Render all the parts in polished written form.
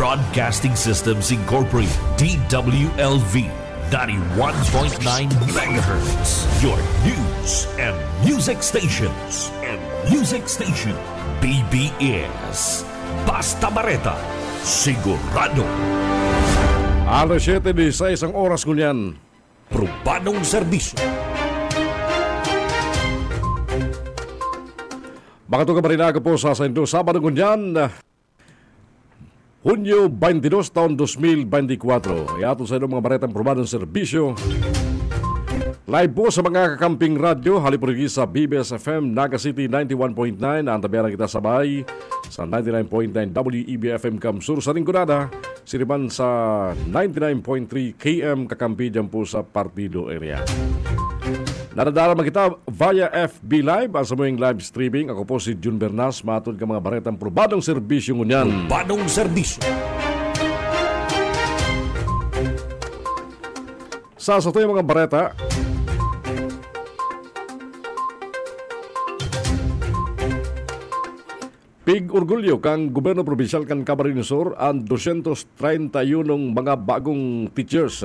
Broadcasting Systems Incorporated, DWLV, 91.9 megahertz. Your news and music stations. BBS. Basta Bareta, sigurado. Alas 7:16 ang oras ngunyan. Probadong serbisyo. Mga ito kabarinaga po sa Sendo, Sabado ngunyan, Hunyo 22 taon 2024. Iato sa inyo mga baretang probadong serbisyo. Live po sa mga kakamping radyo, halipurigi sa BBS FM, Naga City 91.9. Ang tabihan kita sabay sa 99.9 WEB-FM Kamsur sa Ringgonada. Siriman sa 99.3 KM Kakampi dyan po sa Partido area. Nadadala kita via FB Live, ang samuing live streaming. Ako po si Jun Bernas, matod ka mga baretang probadong serbisyo ngunyan. Probadong serbisyo. Sa ito yung mga bareta, pig orgulyo kang gobyerno probinsyal kan Camarines Sur ang 231 mga bagong teachers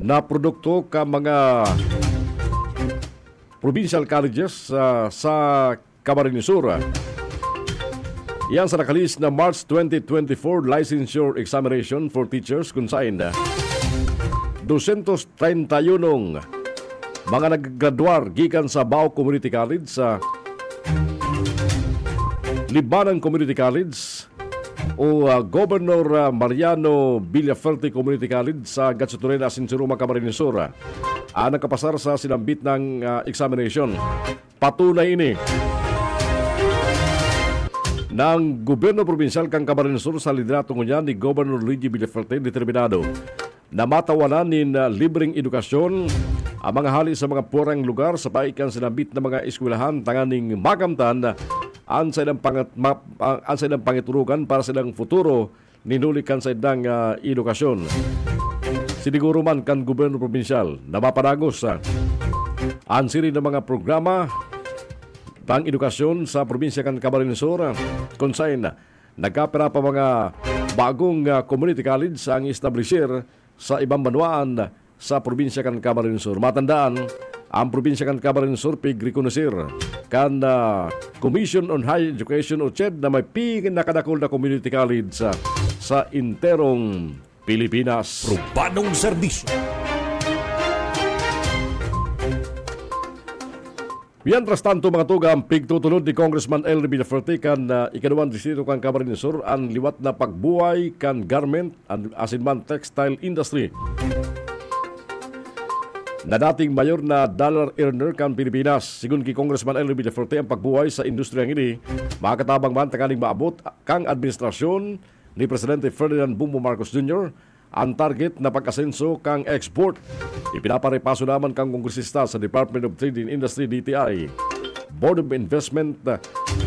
na produkto ka mga provincial colleges sa Camarines Sur. Yan sa nakalis na March 2024 licensure examination for teachers kung saan 231 mga naggraduar gikan sa Bao Community College, sa Libanan Community College o Governor Mariano Villaferte Community College sa Gatsuturena, Sinsuruma, Camarines Sur. Nakapasar sa sinambit ng examination. Patunay ini ng gobyerno probinsyal kang Camarines Sur sa liderato niya ni Governor Luigi Villaferte, determinado na matawanan nin libreng edukasyon ang mga hali sa mga purang lugar sa paikan sinambit na mga eskwelahan tanganing magamtan ang sa ilang pangiturugan para sa ilang futuro ninulikan sa ilang edukasyon. Siniguro man kan gobyerno probinsyal na mapanagos ang siri ng mga programa pang edukasyon sa probinsya kan Camarines Sur kung saan nagkapira pa mga bagong community college ang establisher sa ibang banwaan sa probinsya kan Camarines Sur. Matandaan, ang probinsya kan Camarines Sur pig-reconnoisseur kan Commission on Higher Education o CHED na may pinakadakol na community college sa interong Pilipinas. Probadong serbisyo. Yan tras tanto mga tuga ang pigtutulod ni Congressman L. Villaferte kan ikaduang distrito kan Camarines Sur ang liwat na pagbuhay kan garment asin man textile industry na dating mayor na dollar earner kan Pilipinas. Sigun ki Congressman L. Villaferte, ang pagbuhay sa industriyang ini makatabang man takaling maabot kang administrasyon ni Presidente Ferdinand Bongbong Marcos Jr. ang target na pag-asenso kang export. Ipinaparepaso naman kang kongresista sa Department of Trade and Industry DTI, Board of Investment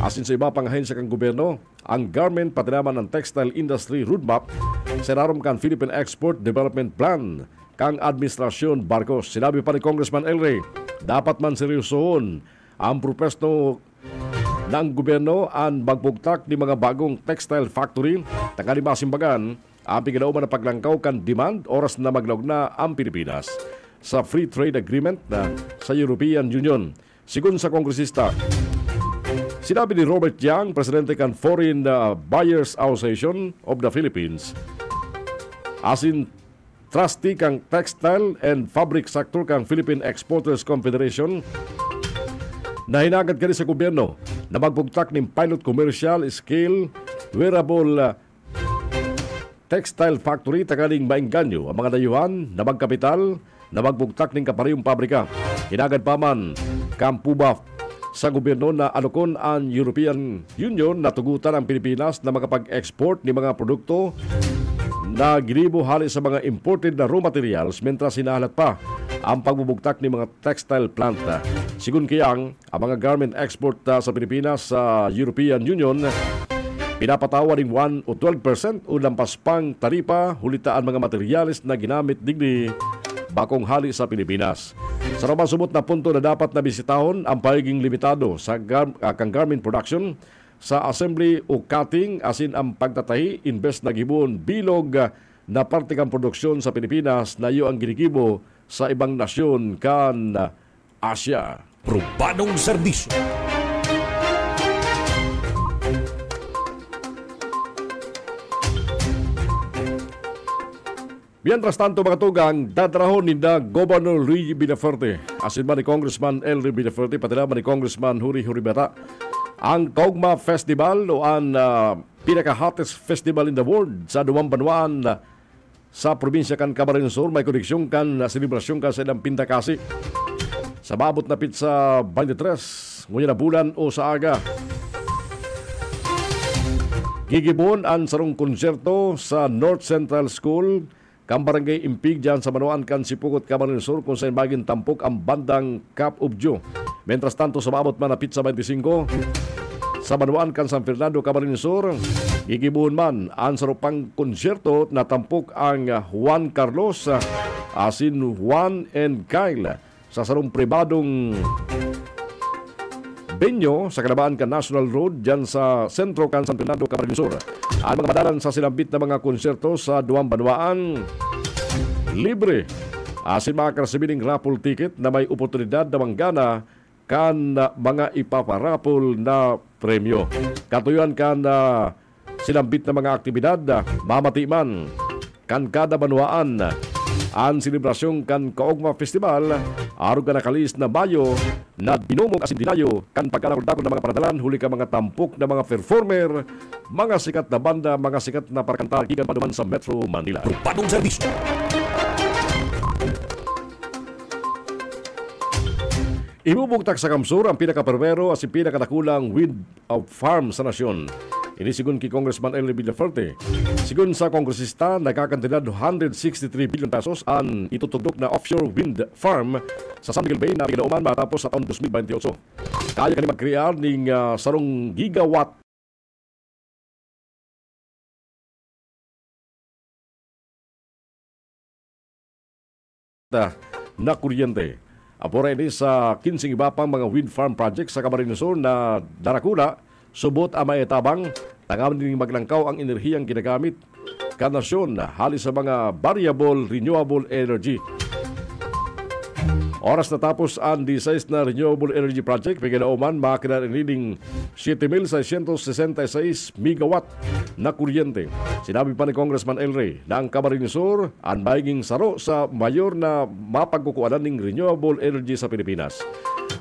asin sa iba pang ahensya kang gobyerno ang garment pati naman ang textile industry roadmap sa rarom kang Philippine Export Development Plan kang Administrasyon Marcos. Sinabi pa ni Congressman Elray, dapat man seryosohon ang propesto ng gobyerno ang magbugtak ni mga bagong textile factory tangali masimbagan ang pinagdauman na paglangkaw kan demand oras na maglawag na ang Pilipinas sa free trade agreement na sa European Union. Sigun sa kongresista, sinabi ni Robert Yang, presidente kan Foreign Buyers Association of the Philippines, asin trustee kang textile and fabric sector kang Philippine Exporters Confederation, na hinagad kani sa gobyerno na magbugtak ng pilot commercial scale wearable textile factory takaling maingganyo ang mga dayuhan na magkapital na magbugtak ng kaparehong pabrika. Hinagad pa man kampuba sa gobyerno na alokon ang European Union na tugutan ang Pilipinas na makapag-export ng mga produkto na ginibo hali sa mga imported na raw materials mentras hinahalat pa ang pagbubugtak ng mga textile plant. Sigun kiyang ang mga garment export sa Pilipinas sa European Union pinapatawa ng 1 o 12% o lampas pang taripa hulitaan mga materyales na ginamit digni bakong hali sa Pilipinas. Sa sumot na punto na dapat na bisitahon ang pagiging limitado sa kang garment production sa assembly o cutting asin ang pagtatahi imbes na gibon bilog na parte kang produksyon sa Pilipinas na iyo ang ginigibo sa ibang nasyon kan Asya. Probadong serbisyo. Mientras tanto mga tugang, dadrahon ni Governor Luigi Villaferte, asin man ni Congressman Elry Villaferte, pati naman ni Congressman Huri Bata, ang Kaugma Festival o ang pinaka-hottest festival in the world sa Duwang Banwaan sa probinsya kan Camarines Sur, may koneksyon kan selebrasyon kan sa ilang pintakasi. Sa mabot na pizza 23, ngunyan na bulan o sa aga. Gigibon ang sarong konserto sa North Central School, kang barangay Impig dyan sa Manuan kan Sipukot, Camarines Sur, kung saan baging tampok ang bandang Cap of Joe. Mientras tanto sa mabot man na pizza 25, sa Manuan kan San Fernando, Camarines Sur, gigibon man ang sarupang konserto na tampok ang Juan Carlos, asin Juan and Kyle, sa sarong pribadong venue sa Kalabaan kan National Road dyan sa sentro kan San Fernando, Camarines Sur. Ang mga madalan sa silambit na mga konserto sa Duwang Banwaan, libre. Asin makakasibiling raffle ticket na may oportunidad na manggana kan mga ipaparapol na premyo. Katuyuan kan silambit na mga aktibidad, mamati man kan kada banwaan ang selebrasyon kan Kaugma Festival araw ka nakalis na Mayo na binumog asin dinayo kan pagkakaldakon ng mga paradalan huli ka mga tampok na mga performer, mga sikat na banda, mga sikat na parkanta gikan pa naman sa Metro Manila. Probadong serbisyo. Ibubugtak sa Kamsur ang pinaka-permero at si pinaka-nakulang wind farm sa nasyon. Ini sigun ki Congressman Elry Villaferte. Sigun sa kongresista, nagkakantidad 163 billion pesos ang itutugdok na offshore wind farm sa San Miguel Bay na pinauman matapos sa taon 2028. Kaya kani mag-create ng sarong gigawatt na kuryente. Apora ini sa 15 iba pang mga wind farm projects sa Camarines Sur na darakula, subot ang maetabang, tangaman din maglangkaw ang enerhiyang ginagamit kanasyon halis sa mga variable renewable energy. Oras natapos ang 16 na renewable energy project, pagkinauman makina reading 7,666 megawatt na kuryente. Sinabi pa ni Congressman Elry na ang Camarines Sur ang maiging saro sa mayor na mapagkukuanan ng renewable energy sa Pilipinas.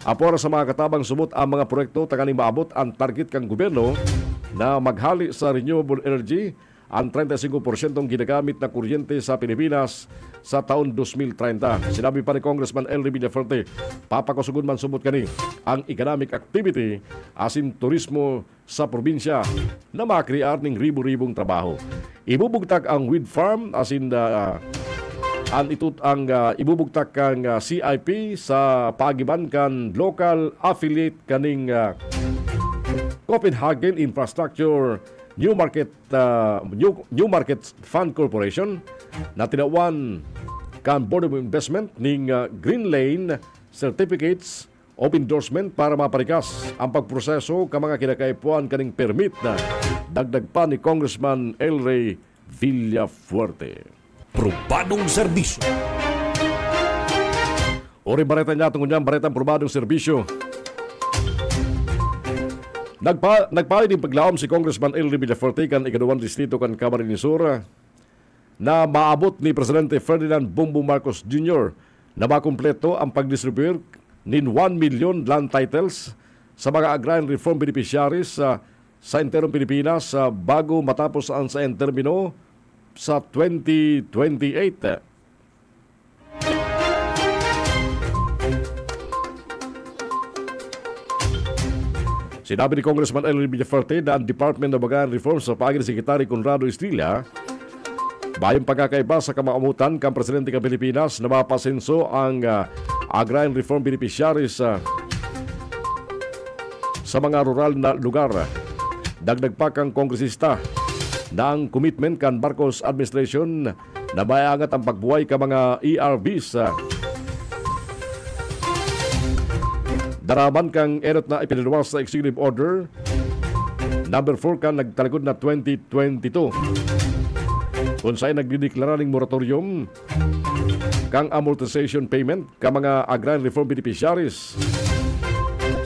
Apora sa mga katabang sumot ang mga proyekto tangani maabot ang target kang gobyerno na maghali sa renewable energy ang 35% ginagamit na kuryente sa Pilipinas sa taon 2030. Sinabi pa ni Congressman Elry Villaferte, papakosugod man sumot kani ang economic activity asin turismo sa probinsya na makrear ng ribu-ribong trabaho. Ibubugtak ang wind farm asin ibubugtak kang CIP sa pagiban kan local affiliate kaning Copenhagen Infrastructure New Market Fund Corporation na tinawan kan Board of Investment ning Green Lane Certificates of Endorsement para maparikas ang pagproseso ka mga kinakaipuan kaning permit na dagdag pa ni Congressman Elry Villafuerte. Probadong serbisyo. Ori bareta niya tungkol niyan, baretang probadong serbisyo. Nagpahay din paglaom si Congressman Elry Villafuerte kan ikaduang distrito kan Camarines Sur na maabot ni Presidente Ferdinand Bongbong Marcos Jr. na makumpleto ang pagdistribute nin 1 million land titles sa mga agrarian reform beneficiaries sa enterong Pilipinas bago matapos ang sa termino sa 2028. Sinabi ni Congressman Elry Villafuerte na ang Department of Agrarian Reforms sa pagin ni Secretary Conrado Estrella bayang pagkakaiba sa kamaamutan kang Presidente ng Pilipinas na mapasenso ang agrarian reform beneficiaries sa mga rural na lugar. Dagdag pa kang kongresista na ang commitment kan Marcos administration na mayangat ang pagbuhay ka mga ERBs. Daraman kang enot na ipinilwas sa executive order Number 4 kan nagtalikod na 2022. Kung sa'y nagdideklara ng moratorium kang amortization payment ka mga agrarian reform beneficiaries.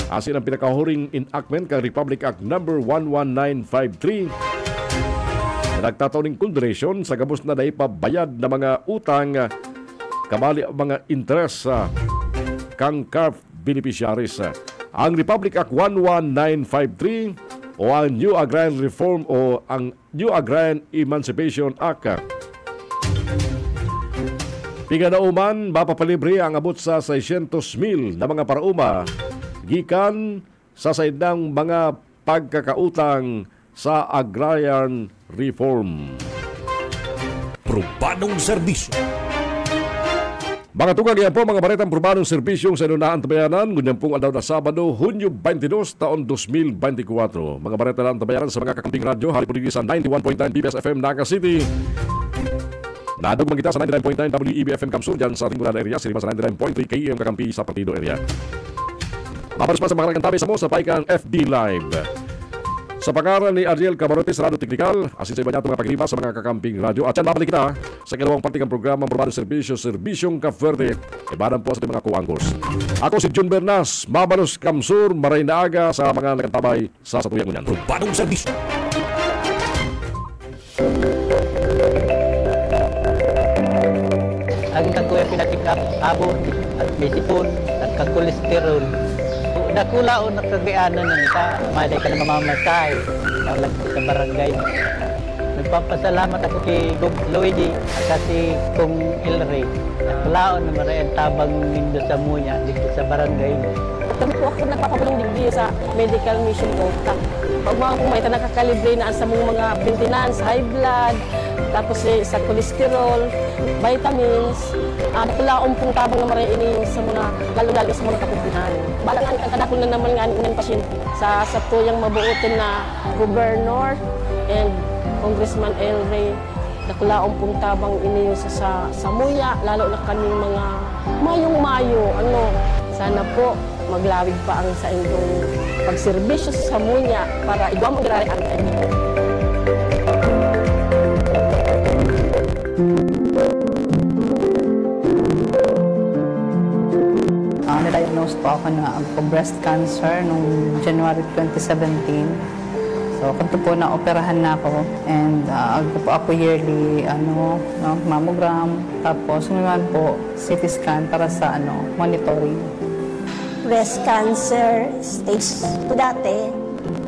Asin ang pinakahuring enactment kang Republic Act number 11953 na nagtataon ng condonation sa gabos na naipabayad na mga utang kamali ang mga interest kang CARF beneficiaries. Ang Republic Act 11953 o ang New Agrarian Reform o ang New Agrarian Emancipation Act. Piganauman, mapapalibre ang abot sa 600,000 na mga parauma gikan sa saydang mga pagkakautang sa agrarian reform. Probadong serbisyo. Mga tugag yan po, mga baretang probadong serbisyong sa inunahan tabayanan, ngunyan pong adlaw na Sabado, Hunyo 22, taon 2024. Mga bareta lang tabayanan sa mga kakamping radyo, hari po sa 91.9 BBS FM Naga City. Nadugmang kita sa 99.9 WEB FM Kamsun, dyan sa Tinggulan area, sirima sa 99.3 KM Kakampi sa Partido area. Maparos pa sa mga tabi sa mo sa Paikan FB Live. Sa pangalan ni Ariel Camarote sa Radio Technical, asin sa iba niya itong mga paglima sa mga kakamping radyo. At yan, mabalik kita sa ginawang partikang programang Probadong Serbisyo, Serbisyong Kaferde. Ibadan po sa mga co-anchors. Ako si Jun Bernas, Mabalos Kamsur, Maray na Aga sa mga nagkantabay sa Satuyang Unyan. Probadong serbisyo. Ang kakuya pinakikap abo at bisipon at kakolesterol. Nakulaon na kagayaanan na nita, maday ka na mamamatay. Naulag sa barangay. Nagpapasalamat ako kay Gog Luigi at si Kong Elray. Nakulaon na maray ang tabang nindo sa muya dito sa barangay. Kami po ako nagpapabulong digdi sa medical mission ko. Pag mga kumaita nakakalibre na sa mga maintenance, high blood, tapos sa cholesterol, vitamins, nakulaon pong tabang na maray ini sa mga, lalo-lalo sa mga kapupihan. Balangan ang kadakol na naman nga ng pasyente sa tuyang mabuotin na governor and Congressman Elray. Nakulaon pong tabang ini sa muya, lalo na kaning mga mayong-mayo. Sana po maglawig pa ang sa inyong pagserbisyo sa muya para igaw mag-rari ang tayo. Na-diagnose po ako na breast cancer noong January 2017. So, kanto po na-operahan na ako and po ako yearly mammogram. Tapos, naman po CT scan para sa monitoring. Breast cancer stage 2 dati,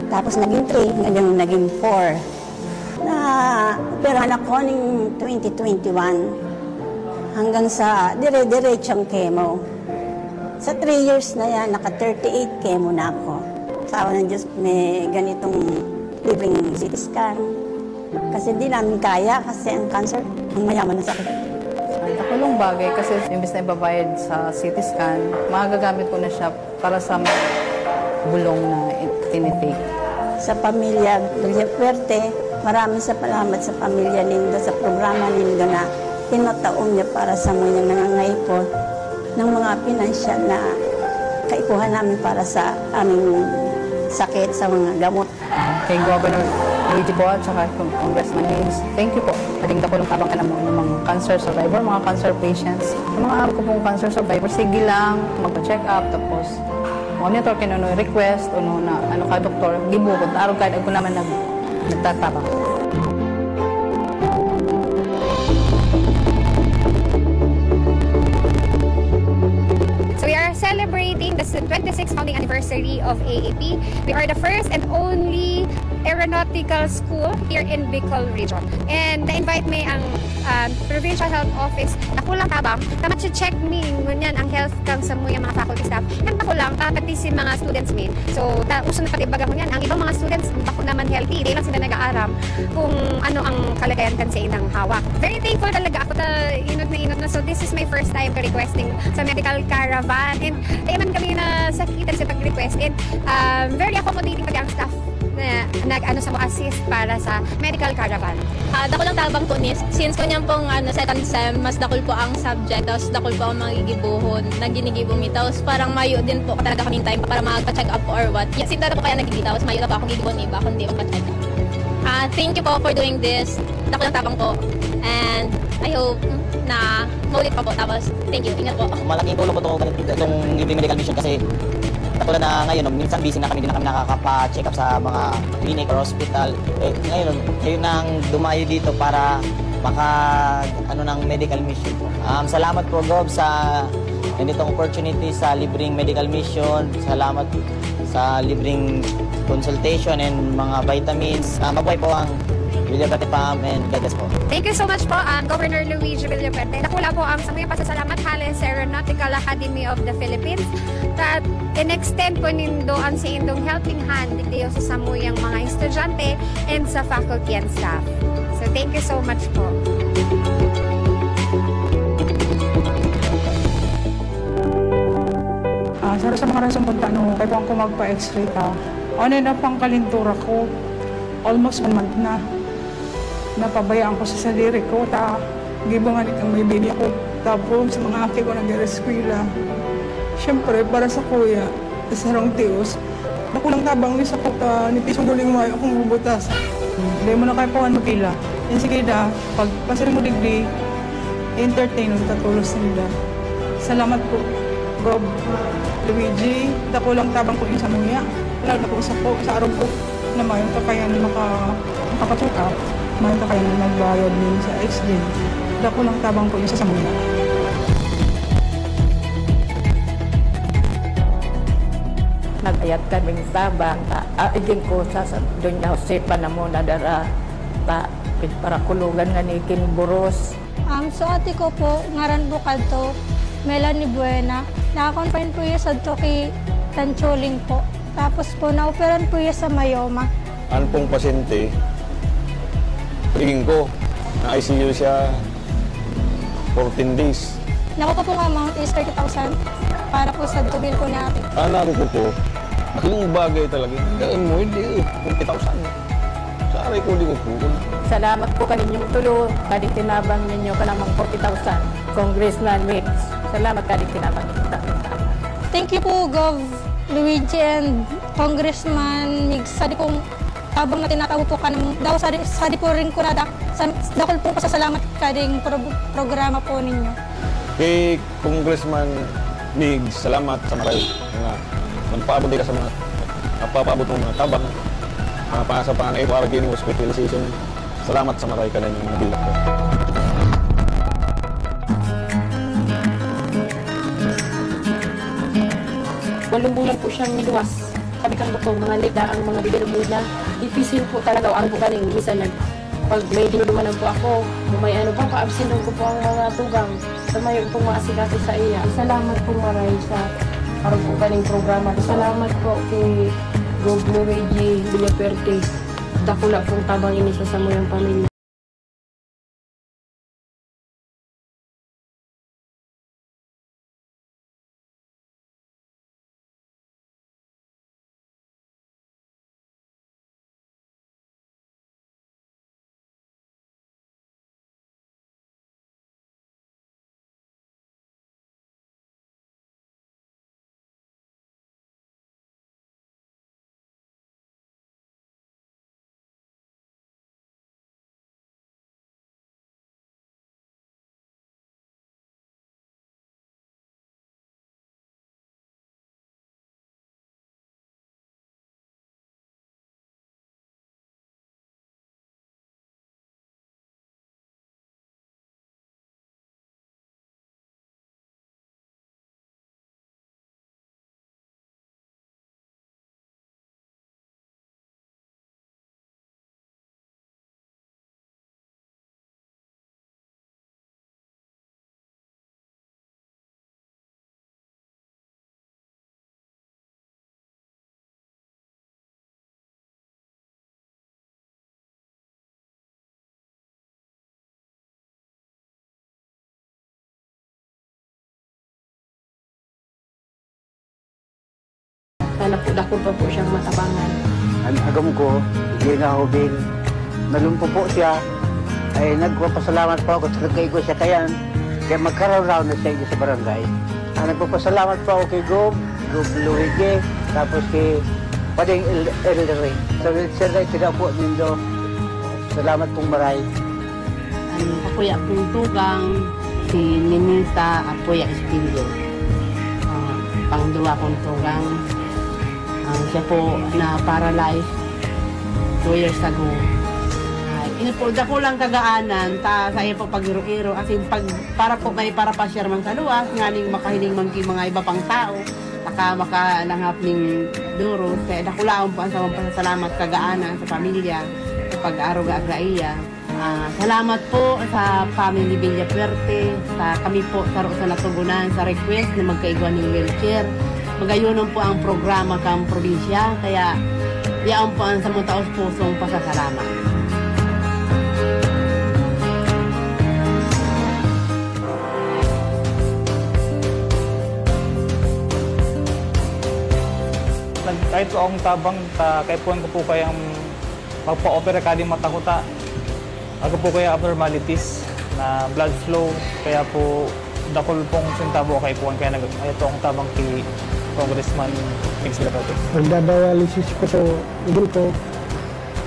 tapos naging 3, ngayon naging 4. Na-operahan ako ng 2021 hanggang sa dire-diretsong chemo. Sa 3 years na yan, naka-38 chemo na ako. Sa awa ng Diyos, may ganitong libreng CT scan. Kasi di namin kaya, kasi ang cancer, ang mayaman na sakit. Nakulong bagay kasi imbes na ibabayad sa CT scan, magagamit ko na siya para sa bulong na tinitake. Sa pamilya Villafuerte, maraming salamat sa pamilya nindo, sa programa nindo na tinataon niya para sa mga nangangaipon ng mga pinansyal na kaikuhan namin para sa aming sakit, sa mga gamot. Kay Governor Luigi po at saka Congressman Haynes, thank you po. Kaling ko ng tabang ka ng mga cancer survivor, mga cancer patients. Yung mga araw ko pong cancer survivor, sige lang, magpa-check up, tapos monitor kayo na request o na ka doktor, gibukod, araw kahit ako naman nagtatabang. Celebrating the 26th founding anniversary of AAP. We are the first and only aeronautical school here in Bicol region. And na-invite may ang Provincial Health Office na kulang tabang na check me ngunyan ang health kang sa mga faculty staff. Nagpakulang pati si mga students min. So, uso na pati baga ngunyan. Ang ibang mga students bako naman healthy. Di lang sila nag-aaram kung ano ang kalagayan kan sa inang hawak. Very thankful talaga ako inot na. So, this is my first time requesting sa medical caravan. And man kami na sakitan sa pag-request. And very accommodating pati ang staff nag-ano sa mo assist para sa medical caravan. Dako lang tabang po ni since ko niyang pong second sem, mas dakol po ang subject, tapos dakol po ang magigibuhon, naginigibong mi, tapos parang mayo din po talaga kaming time para magpa-check up or what. Sinta po kaya nagigita, tapos mayo na po ako gigibon iba, kundi magpa-check up. Thank you po for doing this. Dako lang tabang po. And I hope na maulit pa po. Tapos, thank you. Ingat po. Malaking tulong po itong libreng medical mission kasi katulad na ngayon, minsan busy na kami, hindi na kami nakakapa-check up sa mga clinic or hospital. Ngayon, kayo nang dumayo dito para ng medical mission po. Salamat po, Gob, sa ganitong opportunity sa libreng medical mission. Salamat sa libreng consultation and mga vitamins. Mabuhay po ang Villaperte Farm and God bless po. Thank you so much po, Governor Luigi Villaperte. Nakula po ang samuyang pasasalamat Hales Aeronautical Academy of the Philippines. At in-extend po nindo ang sa indong helping hand dito sa samuyang mga estudyante and sa faculty and staff. So thank you so much po. Sa mga rasong punta nung kaya ko magpa-x-ray ka, ano na pang kalintura ko, almost 1 month na. Napabayaan ko sa saliri ko, gibangan itong may baby ako. Tapos sa mga aki ko nag-reskwila. Siyempre, para sa kuya, sa sarong tios, nakulang tabang ni sa puta, ni pisong duling mayo akong bubutas. Hindi mo na kayo po pila. Yan sige na, pag pasari mo digdi, entertain ang tatulos nila. Salamat po, Gob Luigi. Nakulang tabang ko yung sa muya. Lalo na po sa araw po na mayroon kakayan makapacheck up. Mayroon kakayan nagbayad din sa X-ray. Nakulang tabang po yung sa muya. Nagayat kaming tabang, aigin ko sa doon na Jose Panamona dara, para kulugan nga ni Kiniburos. So ate ko po, ngaran bukad to, Melanie Buena. Nakakonfine po yung sa Toki Tancholing po. Tapos po, na-operan po yung sa Mayoma. Ano pong pasyente, tingin ko, na-ICU siya 14 days. Nakuha po nga amount is 30,000 para po sa tubil po natin. Narito po, yung bagay talaga. Gawin mo, hindi 40,000. Sa aray ko, hindi ko po. Salamat po kaninyong tulo, kadik tinabang ninyo ka namang 40,000. Congressman Mix, salamat kadik tinabang ninyo. Thank you po, Gov Luigi and Congressman Mix. Sadi pong tabang na tinatawag po ka ng daw, sadi po rin ko na dakol po pasasalamat kading programa po ninyo. Kay Congressman Mig, salamat sa maray na magpaabot ka sa mga napapaabot ng mga tabang sa pang-FRK ng hospitalization. Salamat sa maray ka na yung mga bilak ko. Walong bulan po siyang niluwas. Sabi kang doktor, mga lida ang mga bibilo niya. Ipisil po talaga ang po kaning minsan pag may dinudumanan po ako, may ano pa, paabsinon ko po ang mga tugang sa mayo pong maasikasi sa iya. Salamat po maray sa araw po kaning programa. Salamat po kay Gov Luigi Villaperte. Dakula pong tabang ini sa samuyang pamilya. Sana po dako pa po siyang matabangan. agam ko, hindi nga hubing. Nalumpo po siya, ay nagpapasalamat po ako sa nagkaigo siya kayan. Kaya magkaraw-raw na siya sa barangay. Nagpapasalamat po ako kay Gob Luigi, tapos kay Pading Ellery. Sa wheelchair na sila po nindo. Salamat pong maray. Apoy akong tugang, si Ninita Apoy Espilio. Pangduwa kong tugang. Siya po na-paralyzed 2 years ago. Inipulda ko lang kagaanan ta sa iya po pag-iro-iro kasi para po may para pa share man sa luwas ngaling makahiling man mga iba pang tao makalanghap ning duro kaya nakulaon po ang sa pasasalamat kagaanan sa pamilya sa pag-aruga sa iya. Salamat po sa family Villapuerte, sa kami po sa natugunan sa request na magkaigwan ng wheelchair. Magayunon po ang programa kang probinsya kaya iyan po ang sa mga taos pusong pasasalamat. Kahit po akong tabang, kahit po ko kayang magpa-opera kading mata ko ta. Ako po kaya abnormalities na blood flow, kaya po dakol pong sintabo kay po kaya ito akong tabang kay Congressman Mix Villapuerte. Nagdadialysis ko po, idol ko.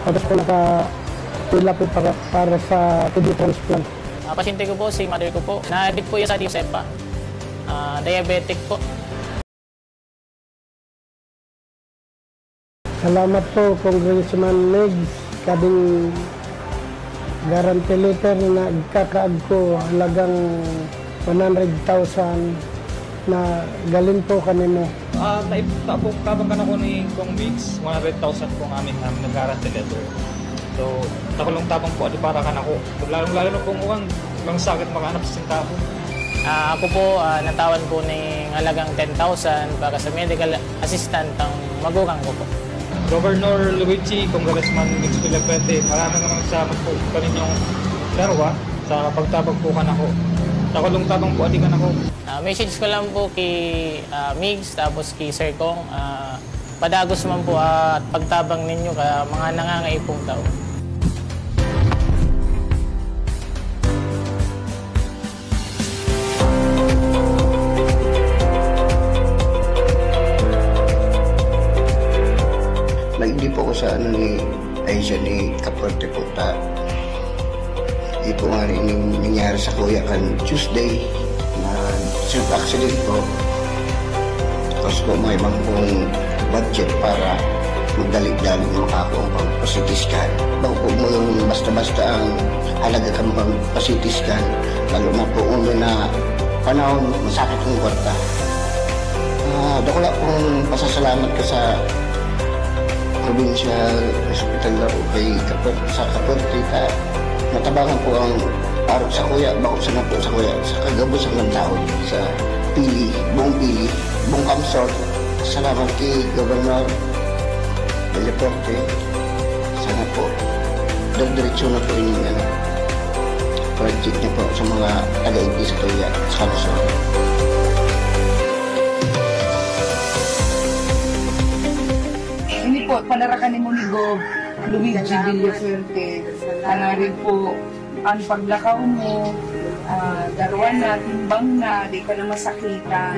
Tapos po nakapila po para sa kidney transplant. Pasyente ko po, si mother ko po. Na-addict po yung sa Josepa. Diabetic po. Salamat po, Congressman Migs. Kading guarantee letter na ikakaag ko halagang 100,000 na galing po kanino. Tabang ka na ko ni Kong Migs, 100,000 po ang aming nag-guarantee letter. So, nakulong tabang po, para ka na ko. Lalong-lalo na pong uwang, lang sakit makahanap sa sintabo. Ako po, natawan po ng halagang 10,000 para sa medical assistant ang magugang ko po. Governor Luigi, Congressman Mix Villapuerte, maraming naman salamat po kaninyong darwa sa pagtabag po ka na ko. Nakulong tabang po, ka na ko. Message ko lang po kay Migs, tapos kay Sir Kong. Padagos man po at pagtabang ninyo ka mga nangangaipong tao. Hindi po ako sa ni Aisha ni Kaporte po ta. Hindi po nga rin nangyari sa kuya kan Tuesday na self-accident po. Tapos po may ibang pong budget para magdalig-dalig ng ako ang pang-CT scan. Bago po mo yung basta-basta ang halaga kang pang-CT scan. Lalo na po una na panahon masakit ng kwarta. Dako lang pong pasasalamat ka sa Provincial Hospital na kay sa Kaporte ta natabangan po ang parok sa kuya, bakit na po sa kuya sa kagabos ang taon sa Pili, buong Kamsor. Salamat kay Governor Villapuerte. Sana po diretso na po yung project niya po sa mga taga-ibig sa kuya sa Kamsor. Hindi po, panarakan mo ni Gob Luigi Villapuerte. Ano rin po, ang paglakaw mo, darwan na, timbang na, di ka na masakitan.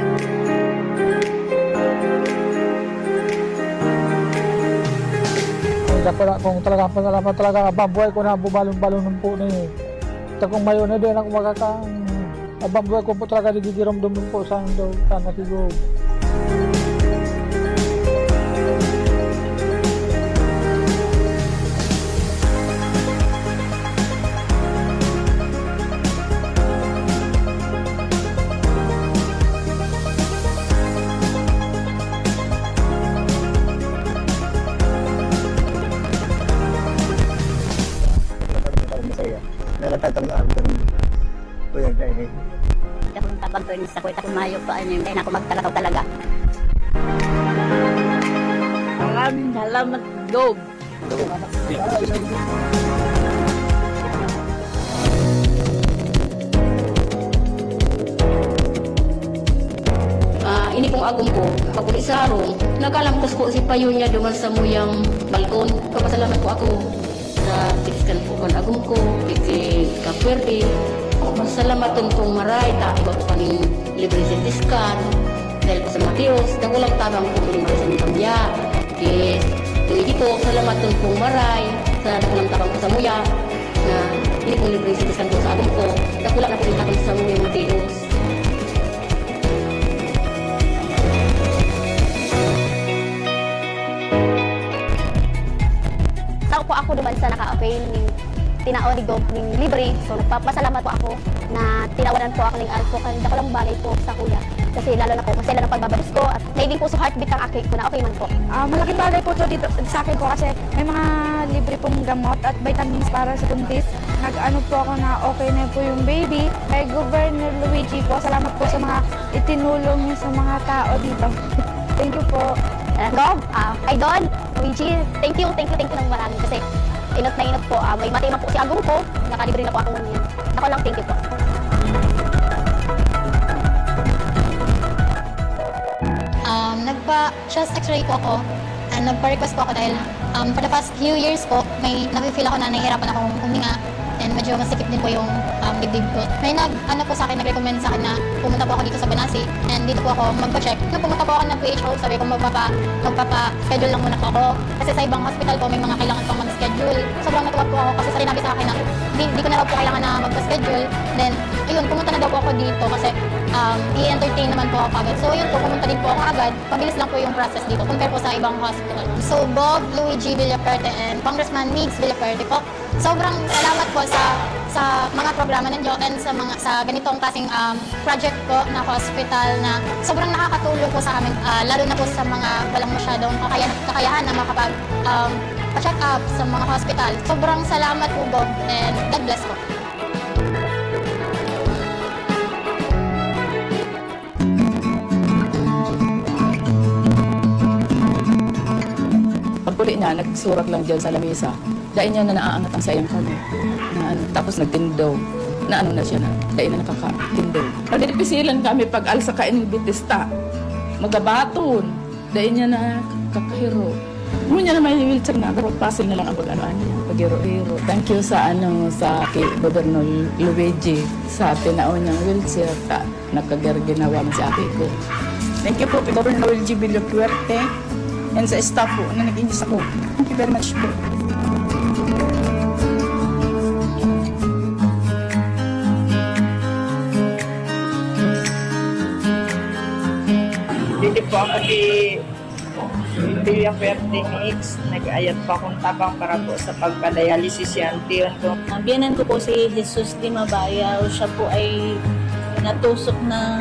Kung talaga pasalamat talaga, abambuhay ko na bubalong-balong ng po na yun. Ito kung mayon na din ako magkakang, abambuhay ko po talaga digigiram-dum po sa daw tanga si Gob. Natatandaan ko rin po yung dahil. Kung tabang ko sa kuwita kumayo pa, hindi na ako magtalakaw talaga. Maraming salamat, Gob. Ini pong yung agong ko, pag-uli sa harong, nakalampas po si payo niya duman sa muyang balkon. Kapasalamat po ako sa titiskan po kan agong ko, kay Kapwerte. Masalamat pong maray, iba po kaning libre sa tiskan. Dahil po sa Mateos, nakulang tamang po rin sa mga pamilya. Hindi po, salamat pong maray, sa nakulang tamang po sa muya, na hindi po libre sa tiskan po sa agong ko. Nakulang na po rin tamang sa muyang Mateos. Tao po ako duman sa naka-avail ng tinaon ni Gov ng libre. So nagpapasalamat po ako na tinawanan po ako ng alpo kan dako lang balay po sa kuya. Kasi lalo na po kasi lang pagbabadus ko at naibig po sa heartbeat ng aki ko na okay man po. Malaking bagay po ito dito sa akin po kasi may mga libre pong gamot at vitamins para sa buntis. Nag-ano po ako na okay na po yung baby. Kay Governor Luigi po, salamat po sa mga itinulong niyo sa mga tao dito. Thank you po. Gov, kay Don, Luigi, thank you ng marami kasi inot na inot po. May matima po si agong ko, nakalibre na po ako ngayon. Ako lang, thank you po. Nagpa-chest x-ray po ako and nagpa-request po ako dahil for the past few years po, may nafe-feel ako na nahihirapan akong huminga and medyo masikip din po yung dibdib ko. May nag-recommend sa akin na pumunta po ako dito sa Benasi and dito po ako magpa-check. Nung pumunta po ako ng PHO, sabi ko magpapa-schedule lang muna po ako. Kasi sa ibang hospital po may mga kailangan pang mag-schedule. Sobrang natuwa po ako kasi sinabi sa akin na hindi ko na raw po kailangan na magpa-schedule. Then, ayun, pumunta na daw po ako dito kasi i-entertain naman po ako agad. So, ayun po, pumunta din po ako agad. Pabilis lang po yung process dito compare po sa ibang hospital. So, Bob Luigi Villaperte and Congressman Migs Villaperte po, sobrang salamat po sa mga programa ninyo and sa ganitong klaseng project po na hospital na sobrang nakakatulong po sa amin, lalo na po sa mga walang masyadong kakayahan na makapag pa-check up sa mga hospital. Sobrang salamat po, Bob, and God bless po. Pagpuli niya, nagsurat lang dyan sa lamesa. Dahil niya na naaangat ang sayang kami. Tapos nagtindaw. Na ano na siya na. Dahil na nakakatindaw. Pagdipisilan kami pag alsa kain ng bitista. Magabaton. Dahil niya na kakahiro. Ngunit na may wheelchair na. Pero pasil na lang ang pag-anoan niya. Pag-hiro-hiro. Thank you sa kay Governor Luigi sa tinaon niyang wheelchair. Nagkaginawa man sa ate ko. Thank you po kay Governor Luigi Villaperte and sa staff po na nag-inis ako. Thank you very much po. Dito po ako di Villaperte Mix. Nag-ayat pa akong tabang para po sa pagpa-dialysis yan. Biyanan ko po si Jesus Di Mabayaw. Siya po ay natusok ng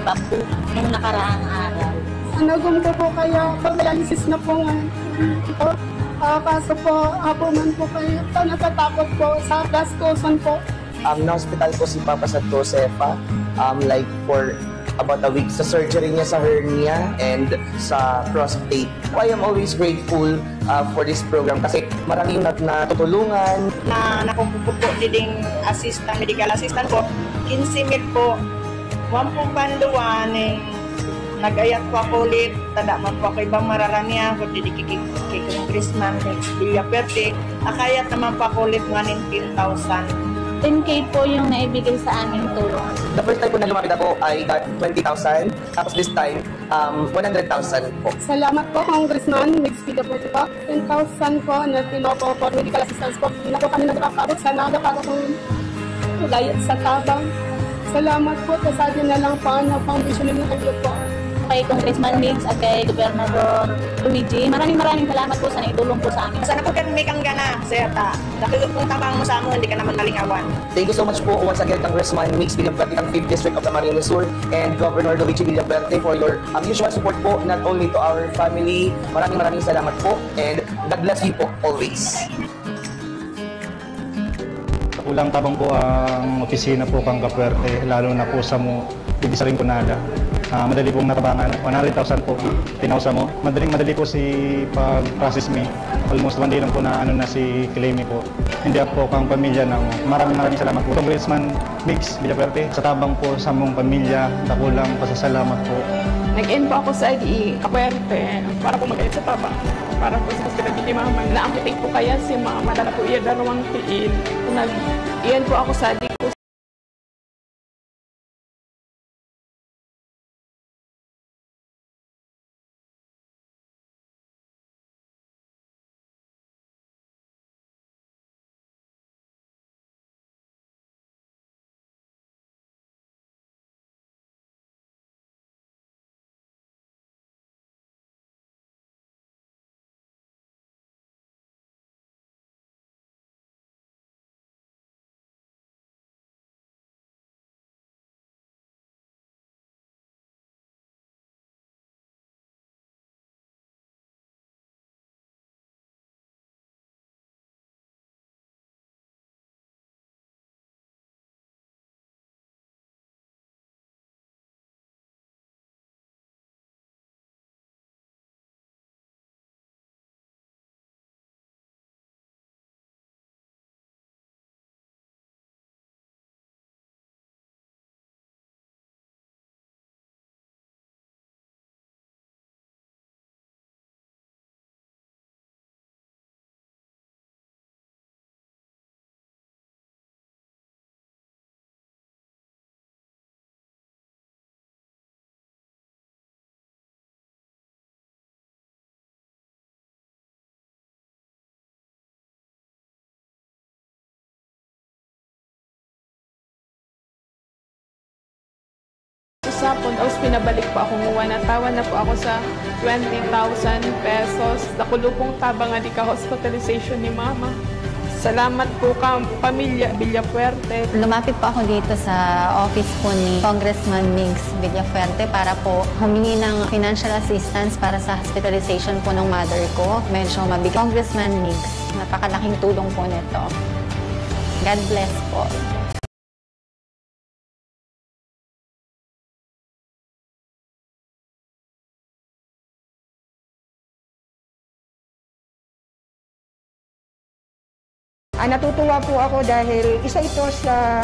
bamboo nung nakaraang araw. Nagum ko po kaya pag-dialysis na po nga. Kaso po, ako man po kayo natatakot po sa gastusan po. Na-hospital po si Papa sa Josefa, like for about a week sa surgery niya sa hernia and sa prostate. I am always grateful for this program kasi maraming natutulungan. Nakukupo po ding medical assistant po. 15 mil po. 1 pong banduan nag-ayat po ako ulit, tada man po ako ibang mararamihan, kung hindi kay Congressman Villaperte, akayat naman po ako ulit mga 10,000. 10K po yung naibigay sa aming tulong. The first time po na lumapit ako ay got 20,000, tapos this time, 100,000 po. Salamat po, Congressman. Nag-speak po po. 10,000 po na pinopo for medical assistance po. Hindi na po kami nagkakabot sa nagkakabot kong gayat sa tabang. Salamat po. Kasadyo na lang po na foundation ng video po. Kay Congressman Migs at kay Governor Luigi, maraming salamat po sa naitulong po sa amin. Sana po may kang gana, sir. Dahil kung tabang mo sa amin, hindi ka naman malingawan. Thank you so much po once again, Congressman Migs Villaperte ng 5th District of Camarines Sur and Governor Luigi Villaperte for your usual support po, not only to our family. Maraming salamat po and God bless you po always. Kulang tabang po ang opisina po kang Kapwerte, lalo na po sa Ibisa Rinconada. Madali pong natabangan, 100,000 po, tinausa mo. Madali po si pag-process me. Almost 1 day lang po na si Kilemi po. Hindi po kang pamilya na maraming salamat po. Congressman Migs Villaperte, sa tabang po sa mong pamilya, dakulang pasasalamat po. Nag-in po ako sa IDE, Kapuerte, para po mag-ayot sa tabang. Para po sa hospital ni Mama. Naamputin po kaya si Mama, dala po iya darawang tiil. Nag-iyan po ako sa IDE ko. Sapon, tapos pinabalik po ako nguwa. Natawa na po ako sa 20,000 pesos. Nakulo pong tabang nga di ka hospitalization ni Mama. Salamat po ka, pamilya Villafuerte. Lumapit po ako dito sa office po ni Congressman Migs Villafuerte para po humingi ng financial assistance para sa hospitalization po ng mother ko. Medyo mabigat. Congressman Migs, napakalaking tulong po nito. God bless po. Natutuwa po ako dahil isa ito sa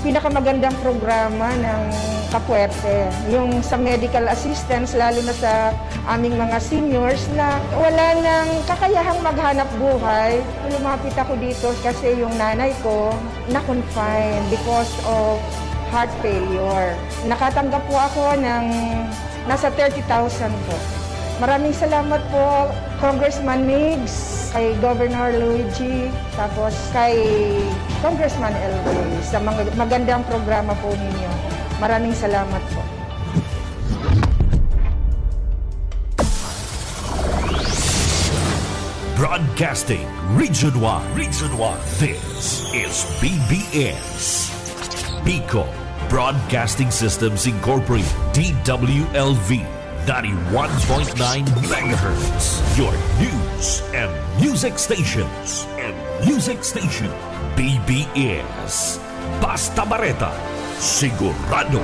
pinakamagandang programa ng Kapuerte. Yung sa medical assistance, lalo na sa aming mga seniors na wala nang kakayahang maghanap buhay. Lumapit ako dito kasi yung nanay ko na-confine because of heart failure. Nakatanggap po ako ng nasa 30,000 po. Maraming salamat po, Congressman Migs, kay Governor Luigi, tapos kay Congressman LJ sa magandang programa po ninyo. Maraming salamat po. Broadcasting Region 1. This is BBS. Pico Broadcasting Systems Incorporated. DWLV. 91.9 megahertz. Your news and music stations. BBS. Basta Bareta. Sigurado.